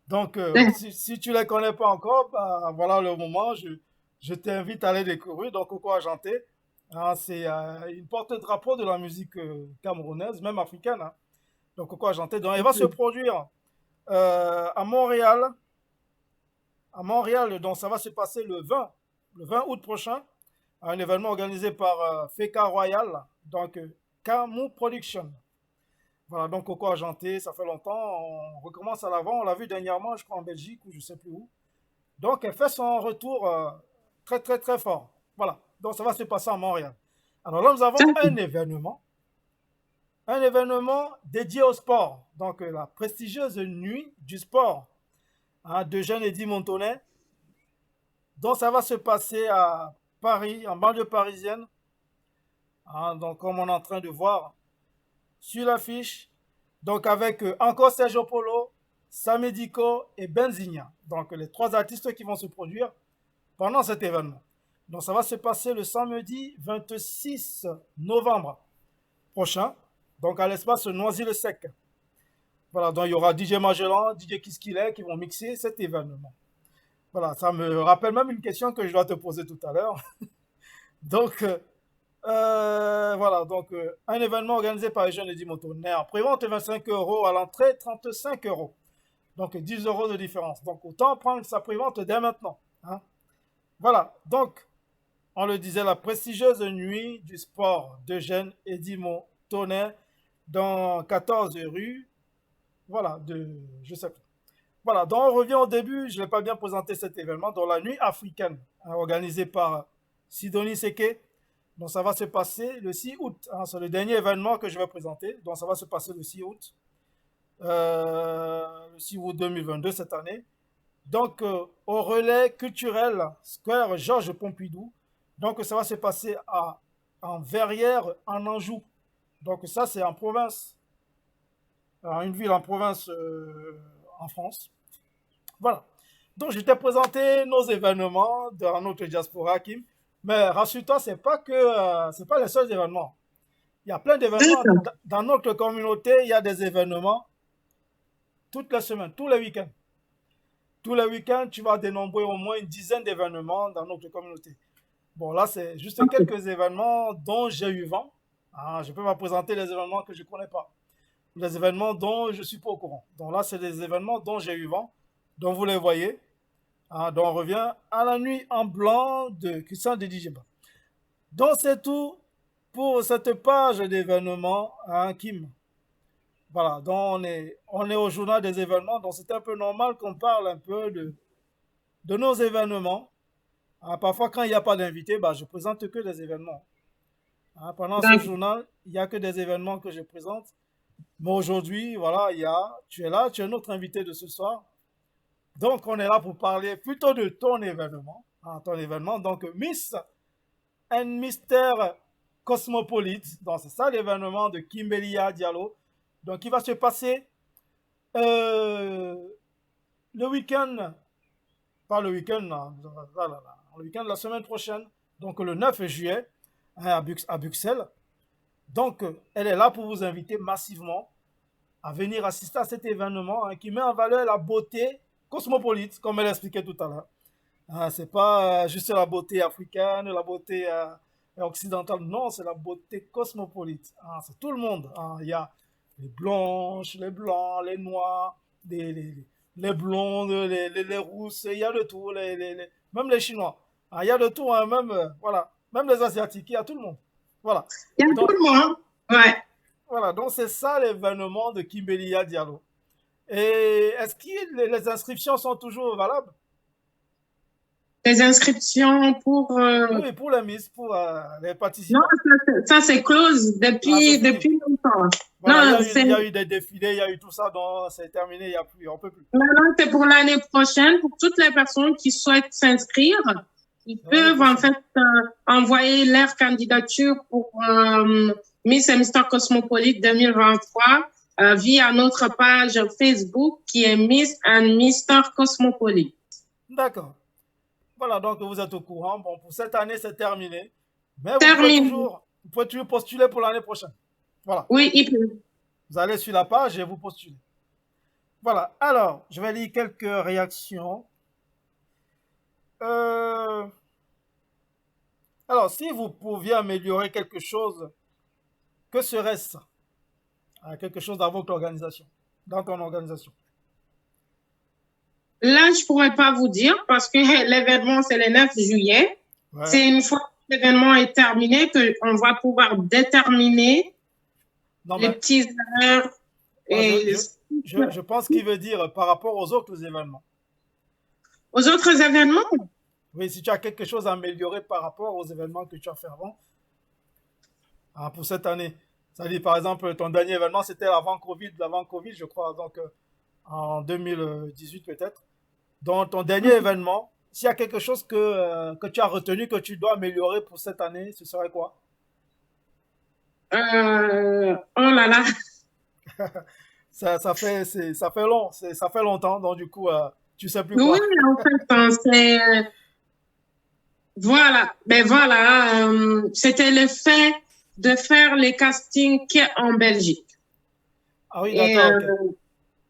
[SPEAKER 1] Donc, si tu ne les connais pas encore, bah, voilà le moment. Je t'invite à les découvrir. Donc, Coco Argenté, c'est une porte-drapeau de la musique camerounaise, même africaine. Donc, Coco Argenté. Donc, elle va se produire à Montréal. À Montréal, donc ça va se passer le 20 août prochain, à un événement organisé par Feka Royal, donc Camus Production. Voilà, donc Coco Argenté, ça fait longtemps, on recommence à l'avant, on l'a vu dernièrement, je crois en Belgique ou je ne sais plus où. Donc elle fait son retour très très très fort. Voilà, donc ça va se passer à Montréal. Alors là, nous avons un événement dédié au sport. Donc la prestigieuse nuit du sport de Jeanne Eddy Montonnet. Donc ça va se passer à Paris, en banlieue parisienne. Donc comme on est en train de voir sur l'affiche, donc avec encore Sergio Polo, Samedico et Benzinia. Donc les 3 artistes qui vont se produire pendant cet événement. Donc ça va se passer le samedi 26 novembre prochain, donc à l'espace Noisy-le-Sec. Voilà, donc il y aura DJ Magellan, DJ Kiskillet qui vont mixer cet événement. Voilà, ça me rappelle même une question que je dois te poser tout à l'heure. Donc, voilà, donc un événement organisé par les jeunes Eddy Montonnet. Prévente 25 euros, à l'entrée 35 euros. Donc 10 euros de différence. Donc autant prendre sa prévente dès maintenant. Voilà, donc on le disait, la prestigieuse nuit du sport d'Eugène Eddy Montonnet dans 14 rues. Voilà, je sais plus. Voilà, donc on revient au début, je ne l'ai pas bien présenté cet événement, dans la nuit africaine, organisée par Sidonie Seke. Donc ça va se passer le 6 août, c'est le dernier événement que je vais présenter, donc ça va se passer le 6 août, le 6 août 2022 cette année. Donc, au relais culturel Square Georges Pompidou. Donc, ça va se passer en Verrières, en Anjou. Donc, ça, c'est en province, une ville en province en France. Voilà. Donc, je t'ai présenté nos événements dans notre diaspora, Kim. Mais rassure-toi, c'est pas les seuls événements. Il y a plein d'événements.
[SPEAKER 2] D'accord.
[SPEAKER 1] Dans notre communauté, il y a des événements toutes les semaines, tous les week-ends. Tous les week-ends, tu vas dénombrer au moins une dizaine d'événements dans notre communauté. Bon, là, c'est juste quelques événements dont j'ai eu vent. Ah, je peux pas présenter les événements que je ne connais pas. Les événements dont je ne suis pas au courant. Donc là, c'est des événements dont j'ai eu vent, dont vous les voyez. Ah, donc on revient à la nuit en blanc de Christian Dédijeba. Donc c'est tout pour cette page d'événements, hein, Kim. Voilà, donc on est au journal des événements, donc c'est un peu normal qu'on parle un peu de nos événements. Ah, parfois, quand il n'y a pas d'invité, bah, je présente que des événements. Ah, pendant ce
[SPEAKER 2] D'accord.
[SPEAKER 1] journal, il n'y a que des événements que je présente. Mais aujourd'hui, voilà, tu es là, tu es notre invité de ce soir. Donc, on est là pour parler plutôt de ton événement. Hein, ton événement, donc Miss and Mister Cosmopolite. Donc, c'est ça l'événement de Kimbelia Diallo. Donc, il va se passer euh, le week-end, pas le week-end, non, le week-end de la semaine prochaine, donc le 9 juillet, hein, à Bruxelles. Donc, elle est là pour vous inviter massivement à venir assister à cet événement, hein, qui met en valeur la beauté cosmopolite, comme elle expliquait tout à l'heure. Hein, c'est pas juste la beauté africaine, la beauté occidentale, non, c'est la beauté cosmopolite. Hein, c'est tout le monde. Hein. Il y a les blanches, les blancs, les noirs, les blondes, les rousses, il y a de tout, même les Chinois. Hein, il y a de tout, hein, même, voilà, même les Asiatiques, il y a tout le monde. Voilà.
[SPEAKER 2] Il y a tout
[SPEAKER 1] Donc,
[SPEAKER 2] le monde. Ouais.
[SPEAKER 1] voilà, donc c'est ça l'événement de Kimbelia Diallo. Et est-ce que les inscriptions sont toujours valables?
[SPEAKER 2] Les inscriptions pour...
[SPEAKER 1] Oui, pour les Miss, pour les
[SPEAKER 2] Non,
[SPEAKER 1] participants.
[SPEAKER 2] ça c'est close
[SPEAKER 1] Ah, c'est fini.
[SPEAKER 2] depuis longtemps.
[SPEAKER 1] Voilà,
[SPEAKER 2] Non,
[SPEAKER 1] il y a eu des défilés, il y a eu tout ça, donc c'est terminé, il y a plus, on peut plus.
[SPEAKER 2] maintenant, c'est pour l'année prochaine. Pour toutes les personnes qui souhaitent s'inscrire, ils
[SPEAKER 1] L'année
[SPEAKER 2] peuvent en
[SPEAKER 1] prochaine.
[SPEAKER 2] fait envoyer leur candidature pour Miss et Mister Cosmopolite 2023 via notre page Facebook qui est Miss and Mister Cosmopolite.
[SPEAKER 1] D'accord. Voilà, donc vous êtes au courant. Bon, pour cette année, c'est terminé. Mais
[SPEAKER 2] Terminé.
[SPEAKER 1] vous pouvez toujours postuler pour l'année prochaine. Voilà.
[SPEAKER 2] Oui, il peut.
[SPEAKER 1] Vous allez sur la page et vous postulez. Voilà. Alors, je vais lire quelques réactions. Euh, Alors, si vous pouviez améliorer quelque chose, que serait-ce? Quelque chose dans votre organisation, dans ton organisation.
[SPEAKER 2] Là, je pourrais pas vous dire parce que l'événement, c'est le 9 juillet.
[SPEAKER 1] Ouais.
[SPEAKER 2] C'est une fois que l'événement est terminé qu'on va pouvoir déterminer
[SPEAKER 1] Non,
[SPEAKER 2] les
[SPEAKER 1] mais
[SPEAKER 2] petits erreurs. Et
[SPEAKER 1] je pense qu'il veut dire par rapport aux autres événements.
[SPEAKER 2] aux autres événements,
[SPEAKER 1] Oui, si tu as quelque chose à améliorer par rapport aux événements que tu as fait avant, pour cette année. C'est-à-dire, par exemple, ton dernier événement, c'était l'avant Covid, je crois, donc en 2018 peut-être. Donc, ton dernier événement, s'il y a quelque chose que tu as retenu, que tu dois améliorer pour cette année, ce serait quoi?
[SPEAKER 2] oh là là,
[SPEAKER 1] Ça fait longtemps, donc du coup, tu sais plus quoi.
[SPEAKER 2] oui, en fait, c'est voilà, ben voilà, c'était le fait de faire les castings en Belgique.
[SPEAKER 1] Ah oui,
[SPEAKER 2] Et
[SPEAKER 1] d'accord, ok.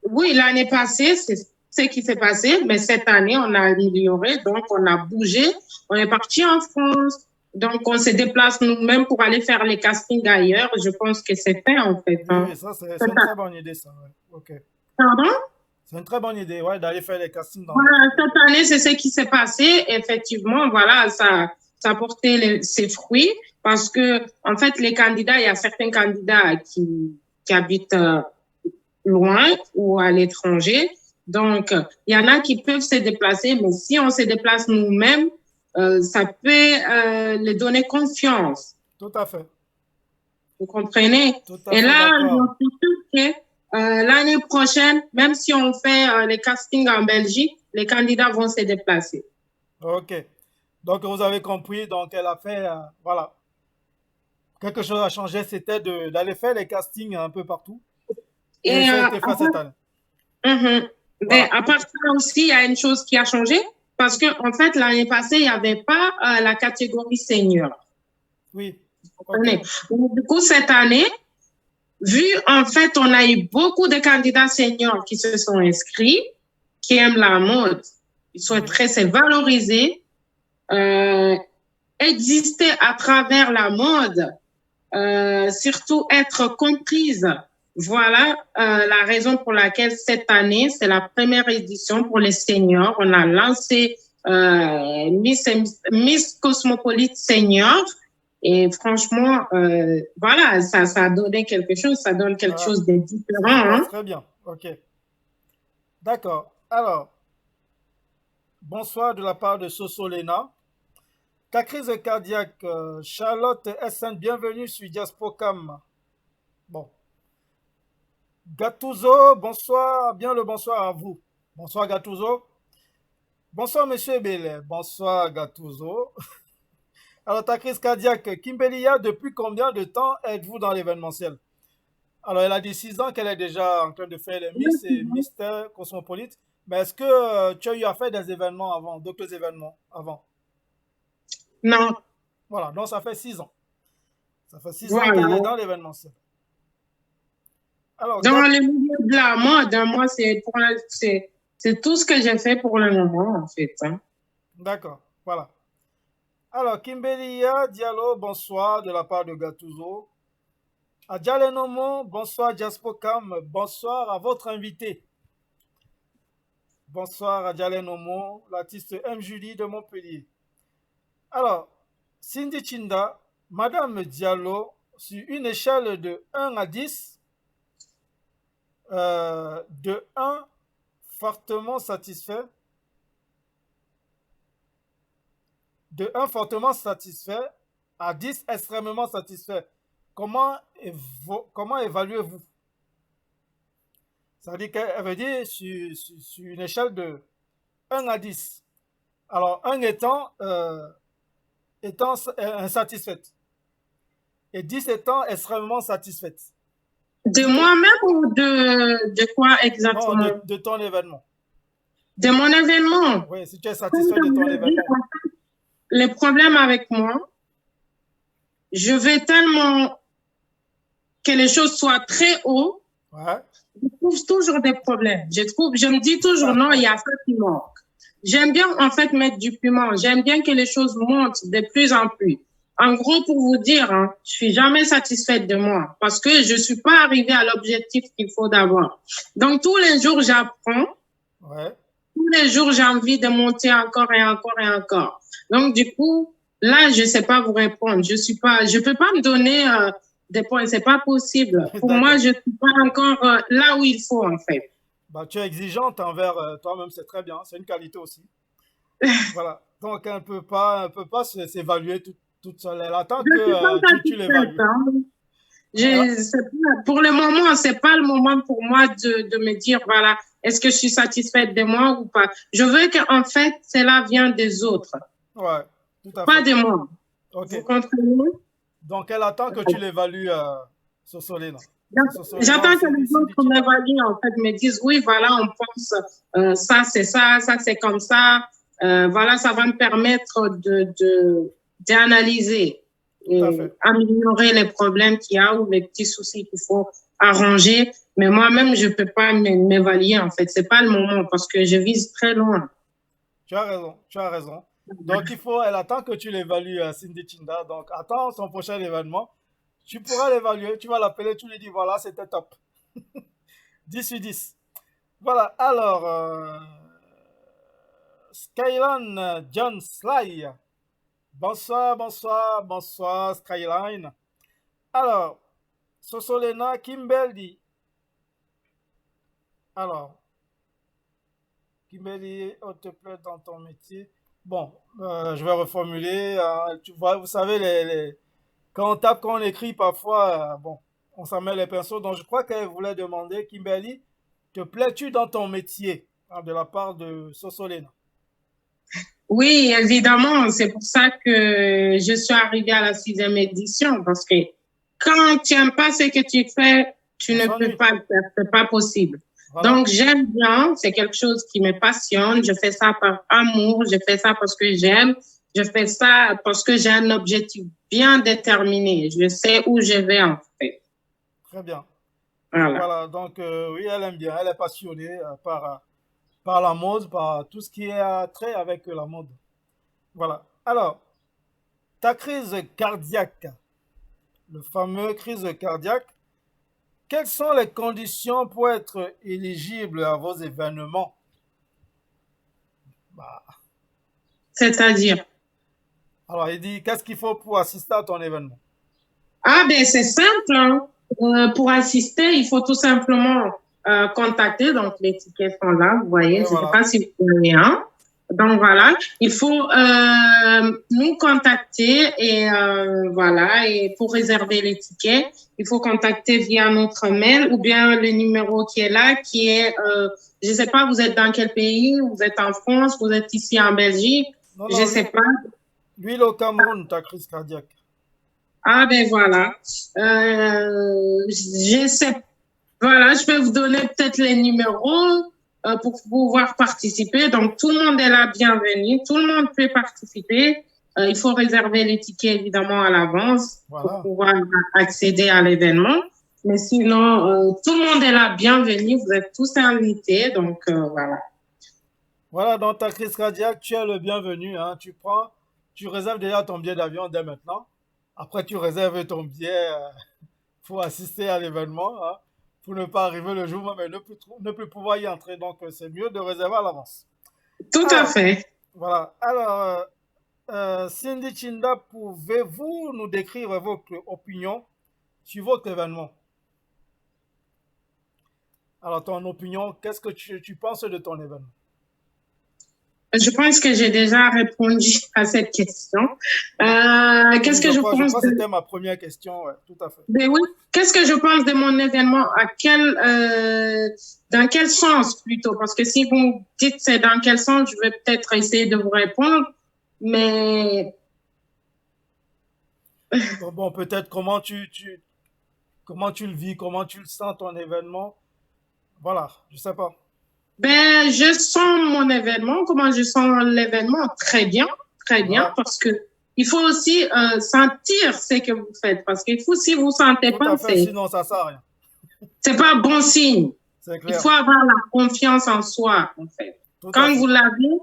[SPEAKER 2] oui, l'année passée, c'est ce qui s'est passé, mais cette année, on a amélioré, donc on a bougé, on est parti en France, donc on se déplace nous-mêmes pour aller faire les castings ailleurs. Je pense que c'est fait en fait.
[SPEAKER 1] Oui,
[SPEAKER 2] Hein.
[SPEAKER 1] oui, ça, c'est une très bonne idée, ça. Ouais. Ok.
[SPEAKER 2] Pardon?
[SPEAKER 1] C'est une très bonne idée, ouais, d'aller faire les castings dans
[SPEAKER 2] Voilà, cette année, c'est ce qui s'est passé. Effectivement, voilà, ça a porté ses fruits parce que, en fait, les candidats, il y a certains candidats qui habitent loin ou à l'étranger. Donc, il y en a qui peuvent se déplacer, mais si on se déplace nous-mêmes, ça peut les donner confiance.
[SPEAKER 1] Tout à fait.
[SPEAKER 2] Vous comprenez?
[SPEAKER 1] Tout à
[SPEAKER 2] Et
[SPEAKER 1] fait
[SPEAKER 2] là,
[SPEAKER 1] d'accord.
[SPEAKER 2] je suis sûre que l'année prochaine, même si on fait les castings en Belgique, les candidats vont se déplacer.
[SPEAKER 1] Ok. Donc, vous avez compris. Donc, elle a fait, voilà, quelque chose a changé. C'était d'aller faire les castings un peu partout. Et
[SPEAKER 2] Et
[SPEAKER 1] ça a été fait cette année.
[SPEAKER 2] Mais
[SPEAKER 1] Voilà.
[SPEAKER 2] à part ça aussi, il y a une chose qui a changé parce que en fait l'année passée, il n'y avait pas la catégorie senior.
[SPEAKER 1] Oui.
[SPEAKER 2] Donc,
[SPEAKER 1] Ok.
[SPEAKER 2] du coup, cette année, vu en fait, on a eu beaucoup de candidats seniors qui se sont inscrits, qui aiment la mode, ils souhaiteraient se valoriser, exister à travers la mode, surtout être comprise. Voilà la raison pour laquelle cette année, c'est la première édition pour les seniors. On a lancé Miss Cosmopolite Senior. Et franchement, voilà, ça a donné quelque chose, ça donne quelque chose de différent.
[SPEAKER 1] Ça se passe
[SPEAKER 2] Hein.
[SPEAKER 1] très bien. Ok. D'accord. Alors, bonsoir de la part de Sosolena. Ta crise cardiaque, Charlotte SN, bienvenue sur Diaspocam. Bon. Gattuso, bonsoir, bien le bonsoir à vous. Bonsoir Gattuso. Bonsoir Monsieur Ebele. Bonsoir Gattuso. Alors, ta crise cardiaque, Kimbelia, depuis combien de temps êtes-vous dans l'événementiel? Alors, elle a dit 6 ans qu'elle est déjà en train de faire les Miss et Mister Cosmopolite. Mais est-ce que tu as eu à faire des événements avant, d'autres événements avant?
[SPEAKER 2] Non,
[SPEAKER 1] Voilà, donc ça fait 6 ans. Ça fait 6 ans
[SPEAKER 2] voilà.
[SPEAKER 1] qu'elle est dans l'événementiel. Alors,
[SPEAKER 2] Dans le milieu de la mode, moi, c'est tout ce que j'ai fait pour le moment, en fait. Hein.
[SPEAKER 1] D'accord, voilà. Alors, Kimbelia Diallo, bonsoir de la part de Gattuso. Adjale Nomo, bonsoir Jaspocam, bonsoir à votre invité. Bonsoir Adjale Nomo, l'artiste M. Julie de Montpellier. Alors, Cindy Chinda, Madame Diallo, sur une échelle de 1 à 10, de 1 fortement satisfait, de 1 fortement satisfait à 10 extrêmement satisfait. Comment évaluez-vous? Ça veut dire qu'elle veut dire sur une échelle de 1 à 10. Alors, 1 étant insatisfaite et 10 étant extrêmement satisfaite.
[SPEAKER 2] De moi-même ou de quoi exactement?
[SPEAKER 1] Non, de ton événement.
[SPEAKER 2] De mon événement?
[SPEAKER 1] Oui, si tu es satisfait de ton événement.
[SPEAKER 2] Le problème avec moi, je veux tellement que les choses soient très haut.
[SPEAKER 1] Ouais.
[SPEAKER 2] Je trouve toujours des problèmes. Je me dis toujours, non, il y a ça qui manque. J'aime bien, en fait, mettre du piment. J'aime bien que les choses montent de plus en plus. En gros, pour vous dire, hein, je suis jamais satisfaite de moi parce que je suis pas arrivée à l'objectif qu'il faut d'avoir. Donc, tous les jours, j'apprends.
[SPEAKER 1] Ouais.
[SPEAKER 2] Tous les jours, j'ai envie de monter encore et encore et encore. Donc, du coup, là, je sais pas vous répondre. Je peux pas me donner des points. C'est pas possible. Pour moi, je suis pas encore là où il faut, en fait.
[SPEAKER 1] Bah, tu es exigeante envers toi-même, c'est très bien. C'est une qualité aussi. Voilà. Donc, elle ne peut pas s'évaluer toute seule. Elle attend que tu l'évalues.
[SPEAKER 2] Pour le moment, c'est pas le moment pour moi de me dire, voilà, est-ce que je suis satisfaite de moi ou pas. Je veux qu'en fait, cela vienne des autres.
[SPEAKER 1] Ouais, tout à fait.
[SPEAKER 2] Pas de moi.
[SPEAKER 1] Ok.
[SPEAKER 2] Vous comprenez?
[SPEAKER 1] Donc, elle attend que tu l'évalues, Sosolena.
[SPEAKER 2] J'attends que les autres m'évaluent, en fait, me disent, oui, voilà, on pense, ça, c'est comme ça. Voilà, ça va me permettre d'analyser et améliorer les problèmes qu'il y a ou les petits soucis qu'il faut arranger. Mais moi-même, je peux pas m'évaluer, en fait. C'est pas le moment parce que je vise très loin.
[SPEAKER 1] Tu as raison. Donc, elle attend que tu l'évalues, Cindy Chinda. Donc, attends son prochain événement. Tu pourras l'évaluer, tu vas l'appeler, tu lui dis, voilà, c'était top. 10 sur 10. Voilà, alors, Skyline John Sly. Bonsoir, Skyline. Alors, Sosolena Kimberly. Alors, Kimberly, on te plaît dans ton métier. Bon, je vais reformuler. Tu vois, vous savez, quand on tape, quand on écrit, parfois, bon, on s'en met les pinceaux. Donc, je crois qu'elle voulait demander, Kimberly, te plais-tu dans ton métier? de la part de Sosolène.
[SPEAKER 2] Oui, évidemment, c'est pour ça que je suis arrivée à la 6e édition, parce que quand tu n'aimes pas ce que tu fais, tu ne peux pas le faire, c'est pas possible. Voilà. Donc, j'aime bien, c'est quelque chose qui me passionne, je fais ça par amour, je fais ça parce que j'aime, je fais ça parce que j'ai un objectif bien déterminé, je sais où je vais en fait.
[SPEAKER 1] Très bien.
[SPEAKER 2] Voilà,
[SPEAKER 1] donc oui, elle aime bien, elle est passionnée par la mode, par tout ce qui est trait avec la mode. Voilà. Alors, ta crise cardiaque, le fameux crise cardiaque, quelles sont les conditions pour être éligible à vos événements?
[SPEAKER 2] C'est-à-dire?
[SPEAKER 1] Alors, il dit, qu'est-ce qu'il faut pour assister à ton événement?
[SPEAKER 2] Ah, ben c'est simple, hein. Pour assister, il faut tout simplement contacter, donc les tickets sont là, vous voyez, je ne sais pas si vous voyez, hein. Donc voilà, il faut nous contacter et voilà, et pour réserver les tickets, il faut contacter via notre mail ou bien le numéro qui est là, qui est, je sais pas, vous êtes dans quel pays, vous êtes en France, vous êtes ici en Belgique, je sais pas.
[SPEAKER 1] Lui, au Cameroun, ta crise cardiaque.
[SPEAKER 2] Ah ben voilà, je sais, voilà, je vais vous donner peut-être les numéros pour pouvoir participer. Donc, tout le monde est là, bienvenue. Tout le monde peut participer. Il faut réserver les tickets, évidemment, à l'avance pour pouvoir accéder à l'événement. Mais sinon, tout le monde est là, bienvenue. Vous êtes tous invités. Donc, voilà.
[SPEAKER 1] Voilà, dans ta crise cardiaque, tu es le bienvenu. Hein. Tu réserves déjà ton billet d'avion dès maintenant. Après, tu réserves ton billet pour assister à l'événement. Hein. Pour ne pas arriver le jour même et ne plus pouvoir y entrer. Donc, c'est mieux de réserver à l'avance.
[SPEAKER 2] Tout à fait.
[SPEAKER 1] Voilà. Alors, Cindy Chinda, pouvez-vous nous décrire votre opinion sur votre événement? Alors, ton opinion, qu'est-ce que tu penses de ton événement?
[SPEAKER 2] Je pense que j'ai déjà répondu à cette question. Qu'est-ce que je pense?
[SPEAKER 1] Je crois que c'était ma première question, ouais, tout à fait.
[SPEAKER 2] Ben oui. Qu'est-ce que je pense de mon événement? Dans quel sens plutôt? Parce que si vous dites c'est dans quel sens, je vais peut-être essayer de vous répondre, mais
[SPEAKER 1] bon, peut-être comment tu le vis, comment tu le sens ton événement. Voilà, je sais pas.
[SPEAKER 2] Ben, je sens mon événement, comment je sens l'événement? Très bien, parce que il faut aussi sentir ce que vous faites, parce qu'il faut, si vous sentez
[SPEAKER 1] tout
[SPEAKER 2] pas,
[SPEAKER 1] sinon ça sert à rien.
[SPEAKER 2] C'est pas bon signe. Il faut avoir la confiance en soi, en fait. Quand vous l'avez,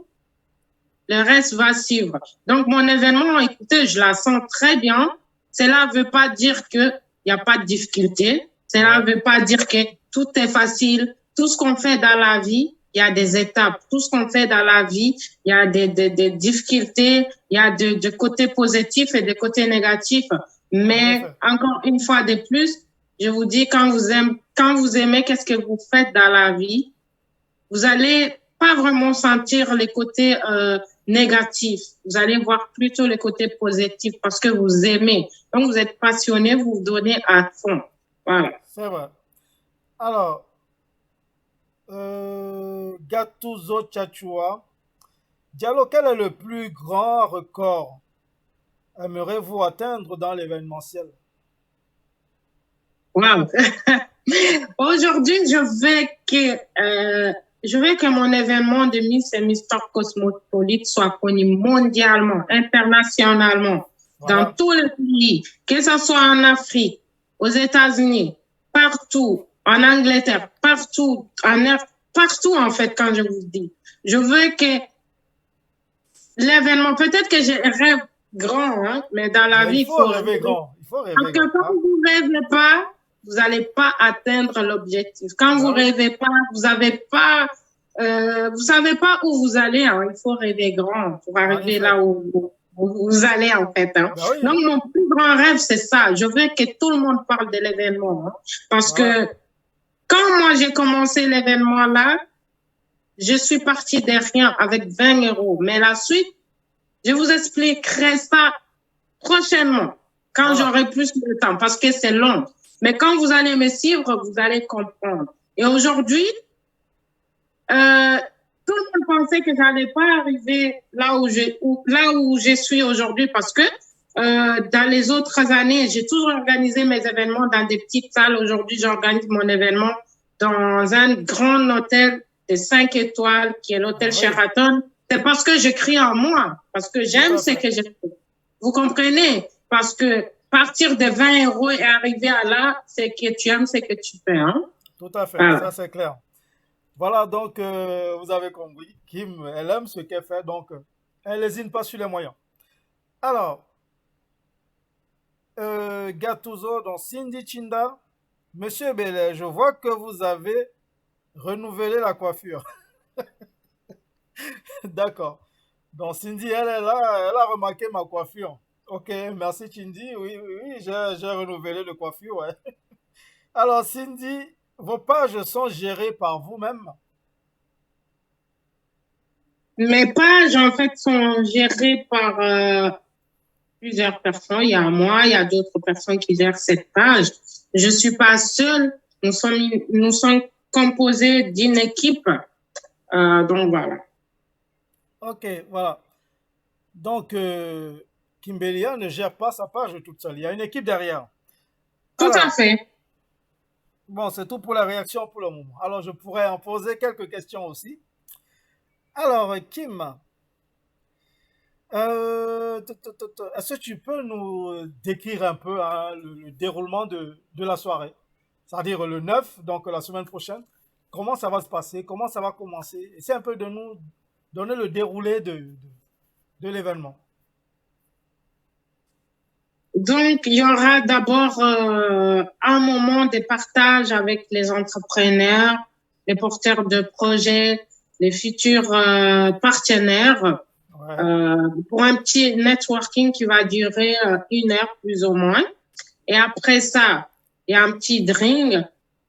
[SPEAKER 2] le reste va suivre. Donc, mon événement, écoutez, je la sens très bien. Cela veut pas dire que il y a pas de difficulté. Cela veut pas dire que tout est facile. Tout ce qu'on fait dans la vie, il y a des étapes. Tout ce qu'on fait dans la vie, il y a des difficultés, il y a des côtés positifs et des côtés négatifs. Mais encore une fois de plus, je vous dis, quand vous aimez qu'est-ce que vous faites dans la vie, vous allez pas vraiment sentir les côtés négatifs. Vous allez voir plutôt les côtés positifs parce que vous aimez. Donc, vous êtes passionné, vous vous donnez à fond. Voilà.
[SPEAKER 1] C'est vrai. Alors, Gattuso Chachua, Diallo, quel est le plus grand record aimeriez-vous atteindre dans l'événementiel?
[SPEAKER 2] Wow. Aujourd'hui, je veux que mon événement de Miss et Mister Cosmopolite soit connu mondialement, internationalement, dans tous les pays, que ce soit en Afrique, aux États-Unis, partout, en Angleterre, partout, partout en fait, quand je vous dis. Je veux que l'événement, peut-être que je rêve grand, hein, mais dans la vie,
[SPEAKER 1] il faut rêver grand. Il faut rêver
[SPEAKER 2] parce que quand vous ne rêvez pas, vous n'allez pas atteindre l'objectif. Quand vous rêvez pas, vous savez pas où vous allez. Hein. Il faut rêver grand pour arriver là où vous allez en fait. Hein.
[SPEAKER 1] Oui.
[SPEAKER 2] Donc mon plus grand rêve c'est ça. Je veux que tout le monde parle de l'événement, hein. Parce que quand moi j'ai commencé l'événement là, je suis partie de rien avec 20 €. Mais la suite, je vous expliquerai ça prochainement quand j'aurai plus de temps parce que c'est long. Mais quand vous allez me suivre, vous allez comprendre. Et aujourd'hui, tout le monde pensait que j'allais pas arriver là où je suis aujourd'hui parce que dans les autres années, j'ai toujours organisé mes événements dans des petites salles. Aujourd'hui, j'organise mon événement dans un grand hôtel de 5 étoiles qui est l'hôtel Sheraton. C'est parce que je crie en moi, parce que j'aime ce que je fais. Vous comprenez? Parce que partir de 20 € et arriver à là, c'est que tu aimes ce que tu fais. Hein?
[SPEAKER 1] Tout à fait,
[SPEAKER 2] Voilà.
[SPEAKER 1] ça c'est clair. Voilà, donc vous avez compris. Kim, elle aime ce qu'elle fait, donc elle n'hésite pas sur les moyens. Alors, Gattuso, donc Cindy Chinda, Monsieur Bellet, je vois que vous avez renouvelé la coiffure. D'accord. Donc Cindy, elle est là, elle a remarqué ma coiffure. Ok, merci Cindy. Oui, oui, oui, j'ai renouvelé le coiffure, ouais. Alors Cindy, vos pages sont gérées par vous-même.
[SPEAKER 2] Mes pages, en fait, sont gérées par plusieurs personnes. Il y a moi, il y a d'autres personnes qui gèrent cette page. Je suis pas seule. Nous sommes composés d'une équipe. Donc, voilà.
[SPEAKER 1] Ok, voilà. Donc, Kimbelia ne gère pas sa page toute seule. Il y a une équipe derrière.
[SPEAKER 2] Tout à
[SPEAKER 1] Alors,
[SPEAKER 2] fait.
[SPEAKER 1] bon, c'est tout pour la réaction pour le moment. Alors, je pourrais en poser quelques questions aussi. Alors, Kim, est-ce que tu peux nous décrire un peu hein, le déroulement de la soirée? C'est-à-dire le 9, donc la semaine prochaine. Comment ça va se passer? Comment ça va commencer? Essaie un peu de nous donner le déroulé de l'événement.
[SPEAKER 2] Donc, il y aura d'abord un moment de partage avec les entrepreneurs, les porteurs de projets, les futurs partenaires
[SPEAKER 1] Ouais,
[SPEAKER 2] pour un petit networking qui va durer 1 heure plus ou moins. Et après ça, il y a un petit drink.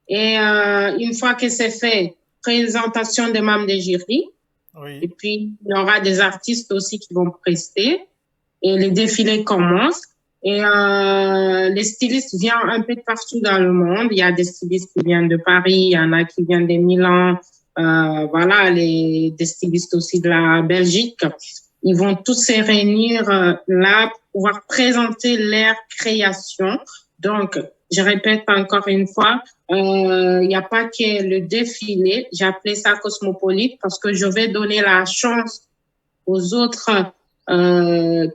[SPEAKER 2] Et une fois que c'est fait, présentation des membres des jury. Et
[SPEAKER 1] oui,
[SPEAKER 2] puis, il y aura des artistes aussi qui vont prester. Et les défilés commencent. Et les stylistes viennent un peu de partout dans le monde. Il y a des stylistes qui viennent de Paris, il y en a qui viennent de Milan. Voilà, des stylistes aussi de la Belgique. Ils vont tous se réunir là pour pouvoir présenter leur création. Donc, je répète encore une fois, il n'y a pas que le défilé. J'ai appelé ça cosmopolite parce que je vais donner la chance aux autres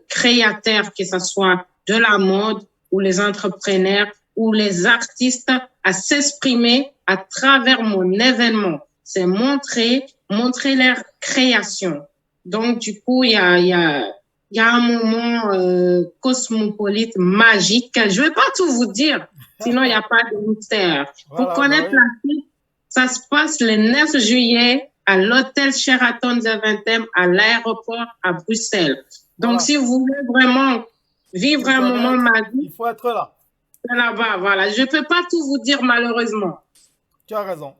[SPEAKER 2] créateurs, que ce soit de la mode ou les entrepreneurs ou les artistes, à s'exprimer à travers mon événement. C'est montrer leur création. Donc, du coup, il y a un moment cosmopolite magique. Je vais pas tout vous dire, sinon il n'y a pas de mystère. Pour
[SPEAKER 1] voilà, bah
[SPEAKER 2] connaître
[SPEAKER 1] oui.
[SPEAKER 2] la suite, ça se passe le 9 juillet à l'hôtel Sheraton Zaventem à l'aéroport à Bruxelles. Donc,
[SPEAKER 1] Voilà,
[SPEAKER 2] si vous voulez vraiment vivre
[SPEAKER 1] tout
[SPEAKER 2] un moment
[SPEAKER 1] connaître,
[SPEAKER 2] magique,
[SPEAKER 1] il faut être là.
[SPEAKER 2] c'est là-bas. Voilà. Je peux pas tout vous dire, malheureusement.
[SPEAKER 1] Tu as raison.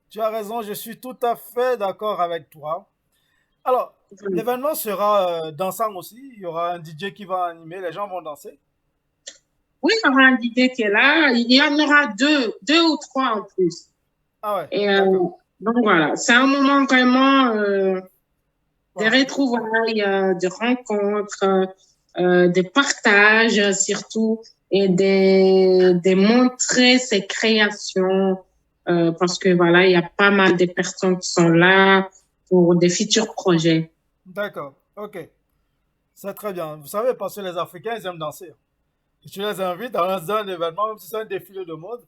[SPEAKER 1] Tu as raison, je suis tout à fait d'accord avec toi. Alors, l'événement sera dansant aussi. Il y aura un DJ qui va animer, les gens vont danser.
[SPEAKER 2] Oui, il y aura un DJ qui est là. Il y en aura deux ou trois en plus.
[SPEAKER 1] Ah ouais,
[SPEAKER 2] Et
[SPEAKER 1] d'accord.
[SPEAKER 2] donc voilà, c'est un moment vraiment de
[SPEAKER 1] Voilà.
[SPEAKER 2] retrouvailles, de rencontres, de partages surtout et de montrer ses créations parce que voilà, il y a pas mal de personnes qui sont là pour des futurs projets.
[SPEAKER 1] D'accord, ok. C'est très bien. Vous savez, parce que les Africains, ils aiment danser. Si tu les invites dans un événement, même si c'est un défilé de mode,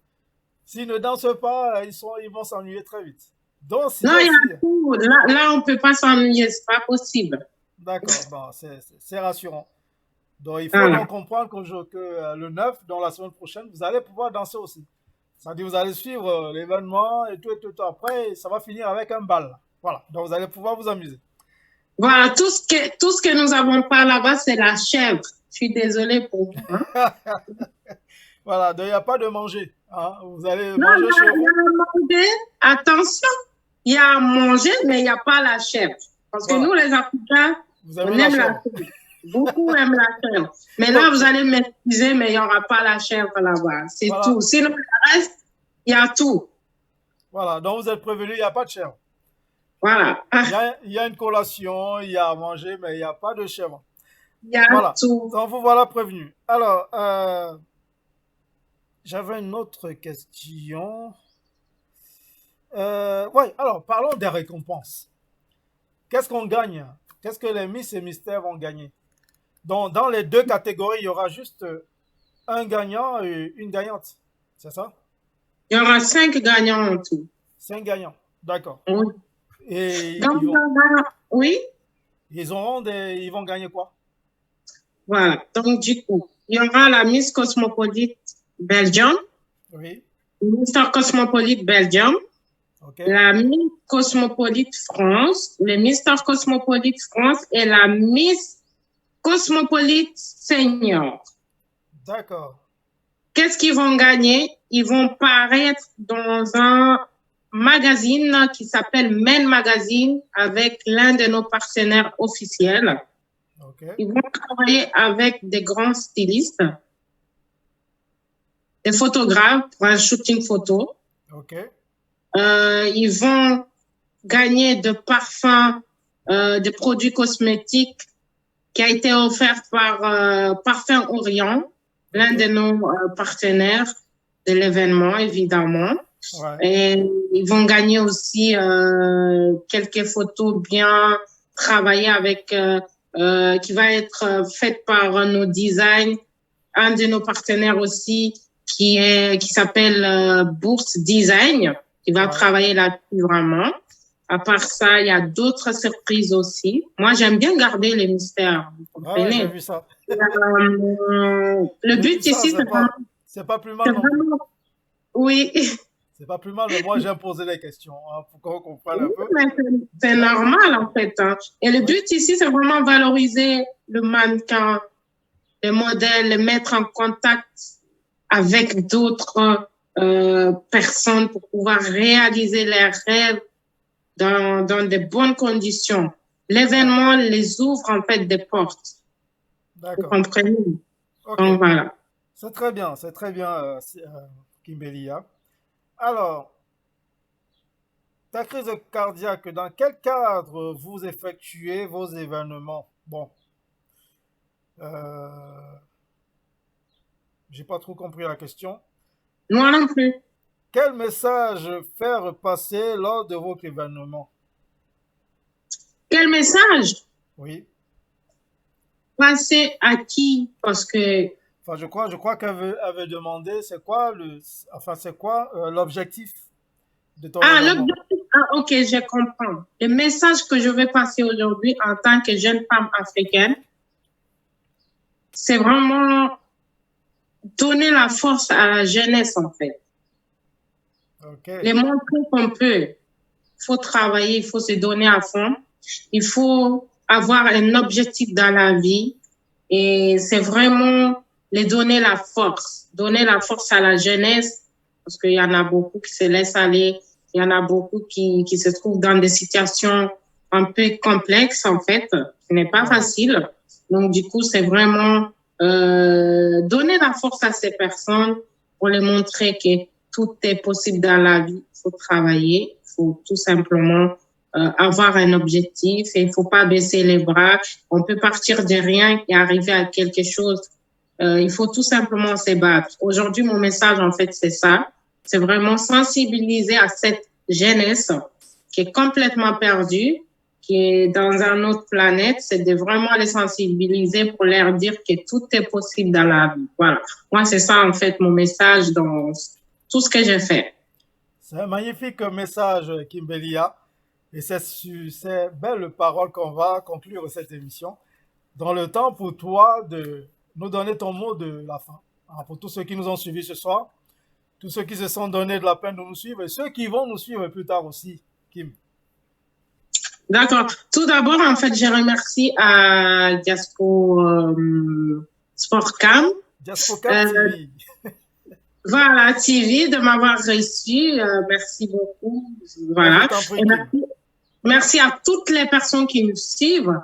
[SPEAKER 1] s'ils ne dansent pas, ils vont s'ennuyer très vite. Donc,
[SPEAKER 2] Non,
[SPEAKER 1] sinon,
[SPEAKER 2] il y
[SPEAKER 1] si...
[SPEAKER 2] a tout. Là, on peut pas s'ennuyer, c'est pas possible.
[SPEAKER 1] D'accord, bon, c'est rassurant. Donc, il faut
[SPEAKER 2] Voilà.
[SPEAKER 1] donc comprendre que le 9, dans la semaine prochaine, vous allez pouvoir danser aussi. C'est-à-dire, vous allez suivre l'événement et tout, et tout, tout. Après, ça va finir avec un bal. Voilà, donc vous allez pouvoir vous amuser.
[SPEAKER 2] Voilà, tout ce que nous avons pas là-bas, c'est la chèvre. Je suis désolée pour vous. Hein.
[SPEAKER 1] Voilà, donc il n'y a pas de manger. Hein. Vous allez
[SPEAKER 2] Non,
[SPEAKER 1] manger chez
[SPEAKER 2] il y
[SPEAKER 1] vous.
[SPEAKER 2] a à manger. Attention, il y a à manger, mais il n'y a pas la chèvre. Parce que
[SPEAKER 1] Voilà,
[SPEAKER 2] nous, les Africains,
[SPEAKER 1] vous
[SPEAKER 2] on
[SPEAKER 1] aimez la
[SPEAKER 2] aime la
[SPEAKER 1] chèvre.
[SPEAKER 2] chèvre. Beaucoup aiment la chèvre. Mais là,
[SPEAKER 1] Ok,
[SPEAKER 2] vous allez m'excuser, mais il n'y aura pas la chèvre là-bas. C'est
[SPEAKER 1] voilà,
[SPEAKER 2] tout. Sinon, le reste, il y a tout.
[SPEAKER 1] voilà. Donc vous êtes prévenus, il n'y a pas de chèvre.
[SPEAKER 2] Voilà.
[SPEAKER 1] Il y a une collation, il y a à manger, mais il n'y a pas de chèvre.
[SPEAKER 2] Il y a
[SPEAKER 1] Voilà.
[SPEAKER 2] tout.
[SPEAKER 1] Donc, vous voilà prévenu. Alors, j'avais une autre question. Oui, alors, parlons des récompenses. Qu'est-ce qu'on gagne? Qu'est-ce que les Miss et Mystères vont gagner? Dans les deux catégories, il y aura juste un gagnant et une gagnante. C'est ça?
[SPEAKER 2] Il y aura 5 gagnants en tout.
[SPEAKER 1] 5 gagnants. D'accord.
[SPEAKER 2] Oui.
[SPEAKER 1] Et
[SPEAKER 2] Donc, oui,
[SPEAKER 1] ils vont gagner quoi?
[SPEAKER 2] voilà. Donc, du coup, il y aura la Miss Cosmopolite Belgium,
[SPEAKER 1] Oui.
[SPEAKER 2] Mister Cosmopolite Belgium,
[SPEAKER 1] Ok.
[SPEAKER 2] la Miss Cosmopolite France, le Mister Cosmopolite France et la Miss Cosmopolite Senior.
[SPEAKER 1] D'accord.
[SPEAKER 2] Qu'est-ce qu'ils vont gagner? Ils vont paraître dans un magazine qui s'appelle Men Magazine avec l'un de nos partenaires officiels.
[SPEAKER 1] Ok.
[SPEAKER 2] Ils vont travailler avec des grands stylistes, des photographes pour un shooting photo.
[SPEAKER 1] Ok.
[SPEAKER 2] Ils vont gagner de parfums, de produits cosmétiques qui a été offert par Parfum Orient, l'un de nos partenaires de l'événement, évidemment.
[SPEAKER 1] Ouais.
[SPEAKER 2] Et ils vont gagner aussi quelques photos bien travaillées avec, qui va être faite par nos designs. Un de nos partenaires aussi qui s'appelle Bourse Design, qui va travailler là-dessus vraiment. À part ça, il y a d'autres surprises aussi. Moi, j'aime bien garder les mystères, vous comprenez?
[SPEAKER 1] Ouais, j'ai vu ça.
[SPEAKER 2] Le but ici,
[SPEAKER 1] c'est pas plus mal non plus.
[SPEAKER 2] Oui.
[SPEAKER 1] C'est pas plus mal, mais moi j'aime poser les questions pour qu'on comprenne un peu.
[SPEAKER 2] C'est normal en fait. Hein. Et le but ici, c'est vraiment valoriser le mannequin, le modèle, le mettre en contact avec d'autres personnes pour pouvoir réaliser leurs rêves dans de bonnes conditions. L'événement les ouvre en fait des portes. Vous comprenez?
[SPEAKER 1] Okay.
[SPEAKER 2] Donc voilà.
[SPEAKER 1] C'est très bien, Kimbelia. Alors, ta crise cardiaque, dans quel cadre vous effectuez vos événements? Bon, j'ai pas trop compris la question.
[SPEAKER 2] Moi non plus.
[SPEAKER 1] Quel message faire passer lors de votre événement?
[SPEAKER 2] Quel message?
[SPEAKER 1] Oui.
[SPEAKER 2] Passer à qui? Parce que...
[SPEAKER 1] Enfin, je crois qu'elle avait demandé, c'est quoi l'objectif de ton événement?
[SPEAKER 2] L'objectif, ok, je comprends. Le message que je vais passer aujourd'hui en tant que jeune femme africaine, c'est vraiment donner la force à la jeunesse, en fait.
[SPEAKER 1] Okay.
[SPEAKER 2] Les montrer qu'on peut. Il faut travailler, il faut se donner à fond. Il faut avoir un objectif dans la vie. Et c'est vraiment les donner la force à la jeunesse, parce qu'il y en a beaucoup qui se laissent aller, il y en a beaucoup qui se trouvent dans des situations un peu complexes, en fait, ce n'est pas facile. Donc, du coup, c'est vraiment donner la force à ces personnes pour les montrer que tout est possible dans la vie. Il faut travailler, il faut tout simplement avoir un objectif et il faut pas baisser les bras. On peut partir de rien et arriver à quelque chose. Il faut tout simplement se battre. Aujourd'hui, mon message, en fait, c'est ça. C'est vraiment sensibiliser à cette jeunesse qui est complètement perdue, qui est dans une autre planète. C'est de vraiment les sensibiliser pour leur dire que tout est possible dans la vie. Voilà. Moi, c'est ça, en fait, mon message dans tout ce que j'ai fait.
[SPEAKER 1] C'est un magnifique message, Kimbelia. Et c'est sur ces belles paroles qu'on va conclure cette émission. Dans le temps pour toi de nous donner ton mot de la fin. Alors pour tous ceux qui nous ont suivis ce soir, tous ceux qui se sont donné de la peine de nous suivre et ceux qui vont nous suivre plus tard aussi, Kim.
[SPEAKER 2] D'accord. Tout d'abord, en fait, je remercie à Diaspo Sportcam.
[SPEAKER 1] Diaspocam TV.
[SPEAKER 2] Voilà, TV, de m'avoir reçu. Merci beaucoup. Voilà. Et merci à toutes les personnes qui nous suivent,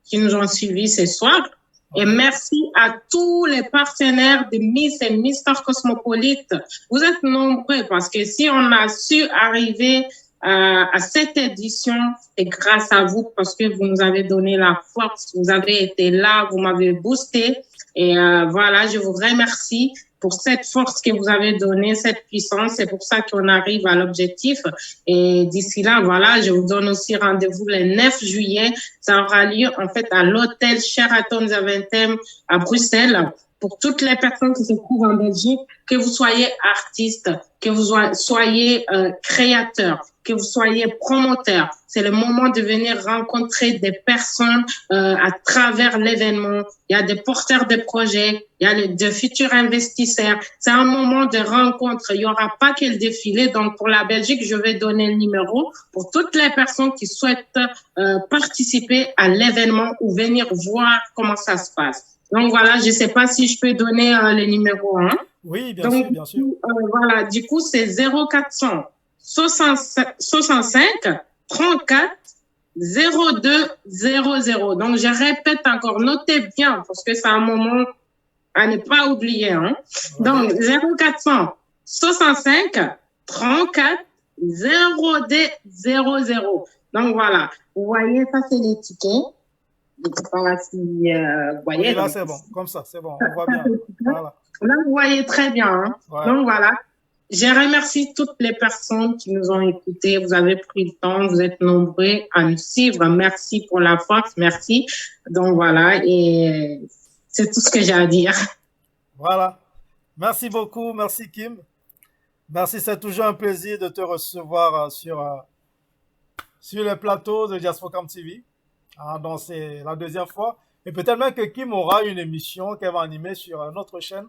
[SPEAKER 2] qui nous ont suivis ce soir. Et merci à tous les partenaires de Miss et Mister Cosmopolite. Vous êtes nombreux parce que si on a su arriver à cette édition. Et grâce à vous, parce que vous nous avez donné la force, vous avez été là, vous m'avez boosté. Et voilà, je vous remercie pour cette force que vous avez donnée, cette puissance. C'est pour ça qu'on arrive à l'objectif. Et d'ici là, voilà, je vous donne aussi rendez-vous le 9 juillet. Ça aura lieu, en fait, à l'hôtel Sheraton Zaventem à Bruxelles. Pour toutes les personnes qui se trouvent en Belgique, que vous soyez artiste, que vous soyez créateur, que vous soyez promoteur, c'est le moment de venir rencontrer des personnes à travers l'événement. Il y a des porteurs de projets, il y a de futurs investisseurs. C'est un moment de rencontre. Il n'y aura pas que le défilé. Donc, pour la Belgique, je vais donner le numéro pour toutes les personnes qui souhaitent participer à l'événement ou venir voir comment ça se passe. Donc, voilà, je ne sais pas si je peux donner le numéro 1.
[SPEAKER 1] Oui, bien sûr, bien sûr.
[SPEAKER 2] Voilà, du coup, c'est 0400 65 34 02 00. Donc, je répète encore, notez bien, parce que c'est un moment à ne pas oublier. Hein. Donc, 0400 65 34 02 00. Donc, voilà. Vous voyez, ça, c'est les tickets. Je ne sais pas si vous voyez.
[SPEAKER 1] Oui, là, c'est bon. Comme ça, c'est bon. On voit bien. Voilà.
[SPEAKER 2] Là, vous voyez très bien. Hein. Ouais. Donc, voilà. Je remercie toutes les personnes qui nous ont écoutés. Vous avez pris le temps. Vous êtes nombreux à nous suivre. Merci pour la force. Merci. Donc, voilà. Et c'est tout ce que j'ai à dire.
[SPEAKER 1] Voilà. Merci beaucoup. Merci, Kim. Merci. C'est toujours un plaisir de te recevoir sur le plateau de Diasporcom TV. Donc, c'est la deuxième fois. Et peut-être même que Kim aura une émission qu'elle va animer sur notre chaîne.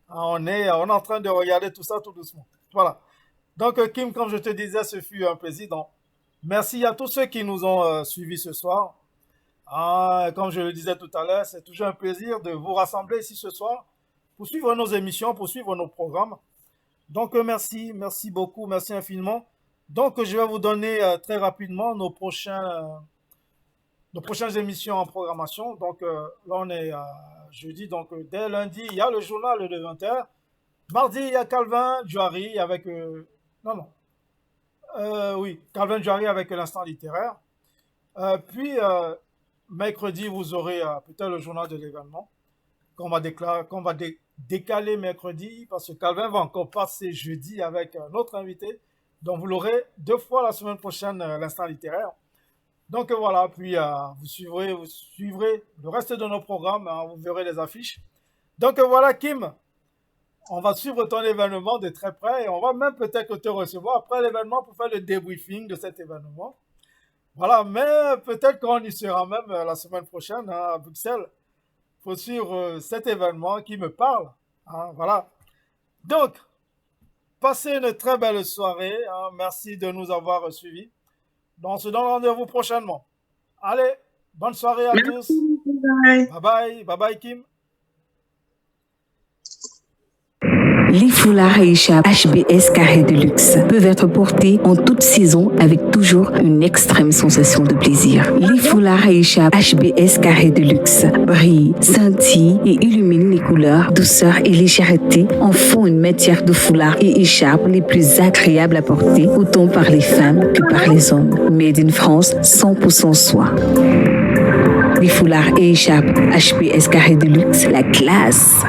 [SPEAKER 1] On est en train de regarder tout ça tout doucement. Voilà. Donc, Kim, comme je te disais, ce fut un plaisir. Donc, merci à tous ceux qui nous ont suivis ce soir. Comme je le disais tout à l'heure, c'est toujours un plaisir de vous rassembler ici ce soir pour suivre nos émissions, pour suivre nos programmes. Donc, merci beaucoup, merci infiniment. Donc, je vais vous donner très rapidement nos prochaines émissions en programmation. Donc, là, on est jeudi. Donc, dès lundi, il y a le journal de 20h. Mardi, il y a Calvin Djouari avec... Calvin Djouari avec l'instant littéraire. Puis, mercredi, vous aurez peut-être le journal de l'événement qu'on va décaler mercredi parce que Calvin va encore passer jeudi avec un autre invité. Donc, vous l'aurez 2 fois la semaine prochaine, l'instant littéraire. Donc voilà, puis vous suivrez le reste de nos programmes, vous verrez les affiches. Donc voilà, Kim, on va suivre ton événement de très près et on va même peut-être te recevoir après l'événement pour faire le débriefing de cet événement. Voilà, mais peut-être qu'on y sera même la semaine prochaine à Bruxelles pour suivre cet événement qui me parle. Voilà. Donc, passez une très belle soirée. Merci de nous avoir suivis. Donc, on se donne rendez-vous prochainement. Allez, bonne soirée à tous. Bye bye, Kim.
[SPEAKER 3] Les foulards Aïcha HBS Carré de Luxe peuvent être portés en toute saison avec toujours une extrême sensation de plaisir. Les foulards Aïcha HBS Carré de Luxe brillent, scintillent et illuminent les couleurs, douceur et légèreté en font une matière de foulard et écharpe les plus agréables à porter, autant par les femmes que par les hommes. Made in France, 100% soie. Les foulards et écharpes HBS Carré de Luxe, la classe.